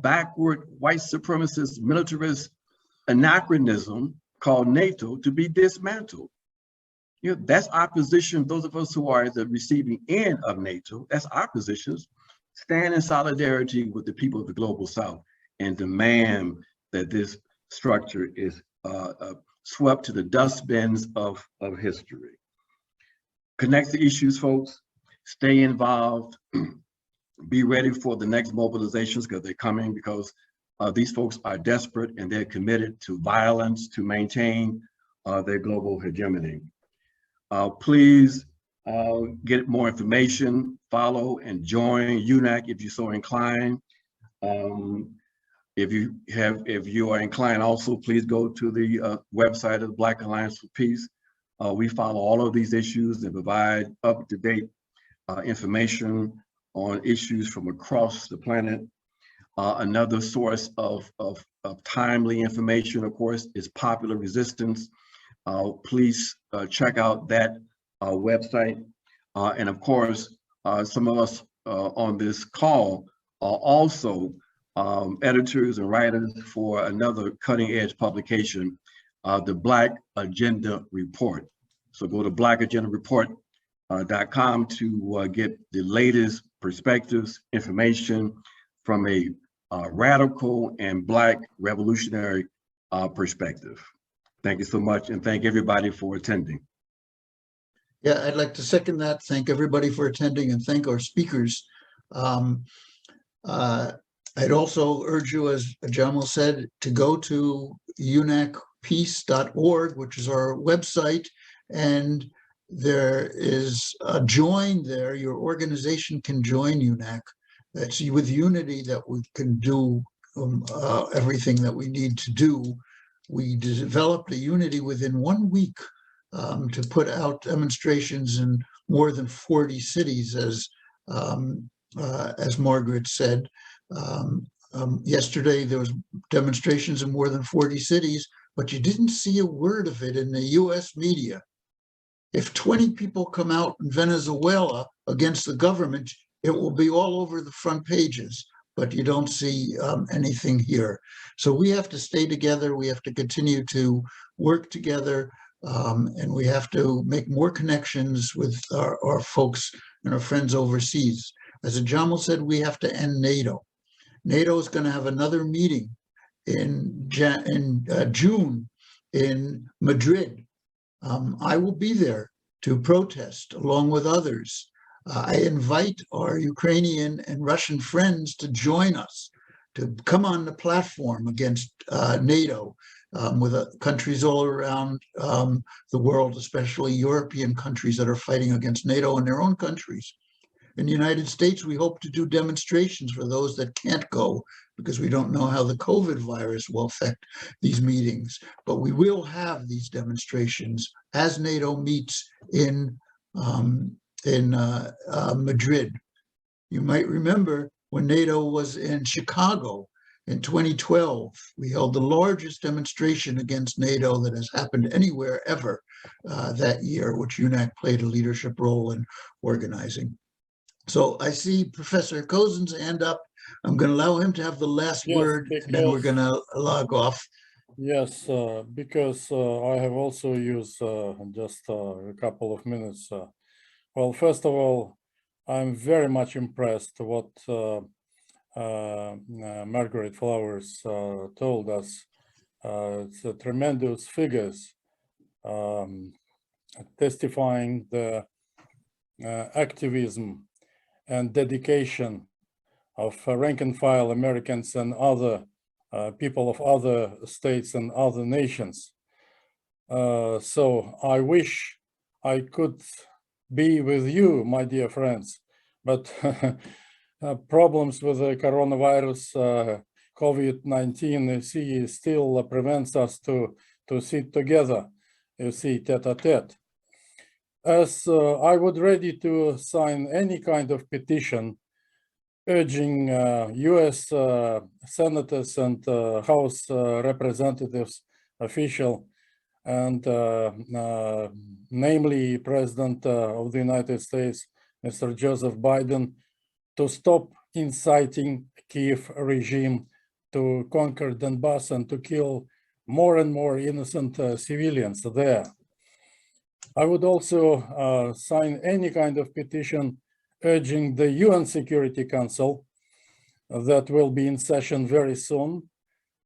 backward white supremacist militarist anachronism called NATO to be dismantled. You know, that's our position. Those of us who are at the receiving end of NATO, that's our positions. Stand in solidarity with the people of the global South and demand that this structure is swept to the dustbins of history. Connect the issues, folks. Stay involved. Be ready for the next mobilizations because they're coming, because these folks are desperate and they're committed to violence to maintain their global hegemony. Please get more information, follow and join UNAC if you're so inclined. If you are inclined also, please go to the website of the Black Alliance for Peace. We follow all of these issues and provide up-to-date information on issues from across the planet. Another source of timely information, of course, is Popular Resistance. Please check out that website. And of course, some of us on this call are also editors and writers for another cutting edge publication, the Black Agenda Report. So go to blackagendareport.com to get the latest perspectives, information from a radical and Black revolutionary perspective. Thank you so much, and thank everybody for attending. Yeah, I'd like to second that. Thank everybody for attending and thank our speakers. I'd also urge you, as Jamal said, to go to unacpeace.org, which is our website, and there is a join there. Your organization can join UNAC. It's with unity that we can do everything that we need to do. We developed a unity within 1 week to put out demonstrations in more than 40 cities, as Margaret said. Yesterday there was demonstrations in more than 40 cities, but you didn't see a word of it in the US media. If 20 people come out in Venezuela against the government, it will be all over the front pages, but you don't see anything here. So we have to stay together. We have to continue to work together, and we have to make more connections with our folks and our friends overseas. As Jamal said, we have to end NATO. NATO is going to have another meeting in June in Madrid. I will be there to protest along with others. I invite our Ukrainian and Russian friends to join us, to come on the platform against NATO with countries all around the world, especially European countries that are fighting against NATO in their own countries. In the United States, we hope to do demonstrations for those that can't go because we don't know how the COVID virus will affect these meetings. But we will have these demonstrations as NATO meets in Madrid. You might remember when NATO was in Chicago in 2012, we held the largest demonstration against NATO that has happened anywhere ever that year, which UNAC played a leadership role in organizing. So I see Professor Kozin's hand up. I'm going to allow him to have the last word, and then we're going to log off. Yes, because I have also used just a couple of minutes. Well, first of all, I'm very much impressed what Margaret Flowers told us. It's tremendous figures testifying the activism and dedication of rank and file Americans and other people of other states and other nations. So I wish I could be with you, my dear friends, but problems with the coronavirus, COVID-19, still prevents us to sit together, you see, tete-a-tete. As I would ready to sign any kind of petition urging US senators and House representatives official and namely President of the United States Mr. Joseph Biden, to stop inciting Kiev regime to conquer Donbass and to kill more and more innocent civilians there. I would also sign any kind of petition urging the UN Security Council that will be in session very soon.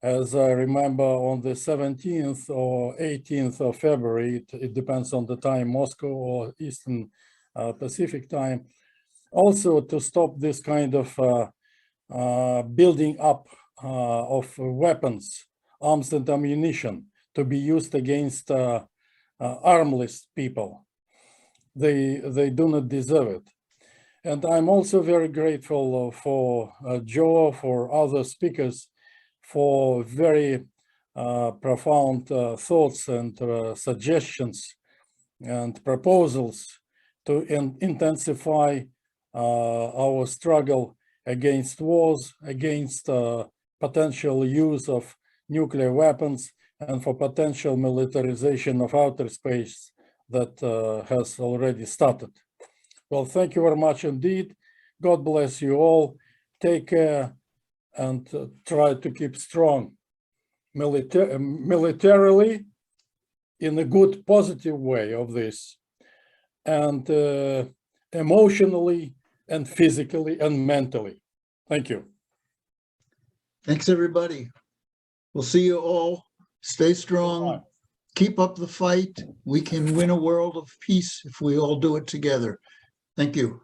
As I remember, on the 17th or 18th of February, it depends on the time, Moscow or Eastern Pacific time, also to stop this kind of building up of weapons, arms and ammunition to be used against armless people. They do not deserve it. And I'm also very grateful for Joe, for other speakers, for very profound thoughts and suggestions and proposals to intensify our struggle against wars, against potential use of nuclear weapons, and for potential militarization of outer space that has already started. Well, thank you very much indeed. God bless you all. Take care and try to keep strong militarily in a good, positive way of this, and emotionally and physically and mentally. Thank you. Thanks, everybody. We'll see you all. Stay strong. Keep up the fight. We can win a world of peace if we all do it together. Thank you.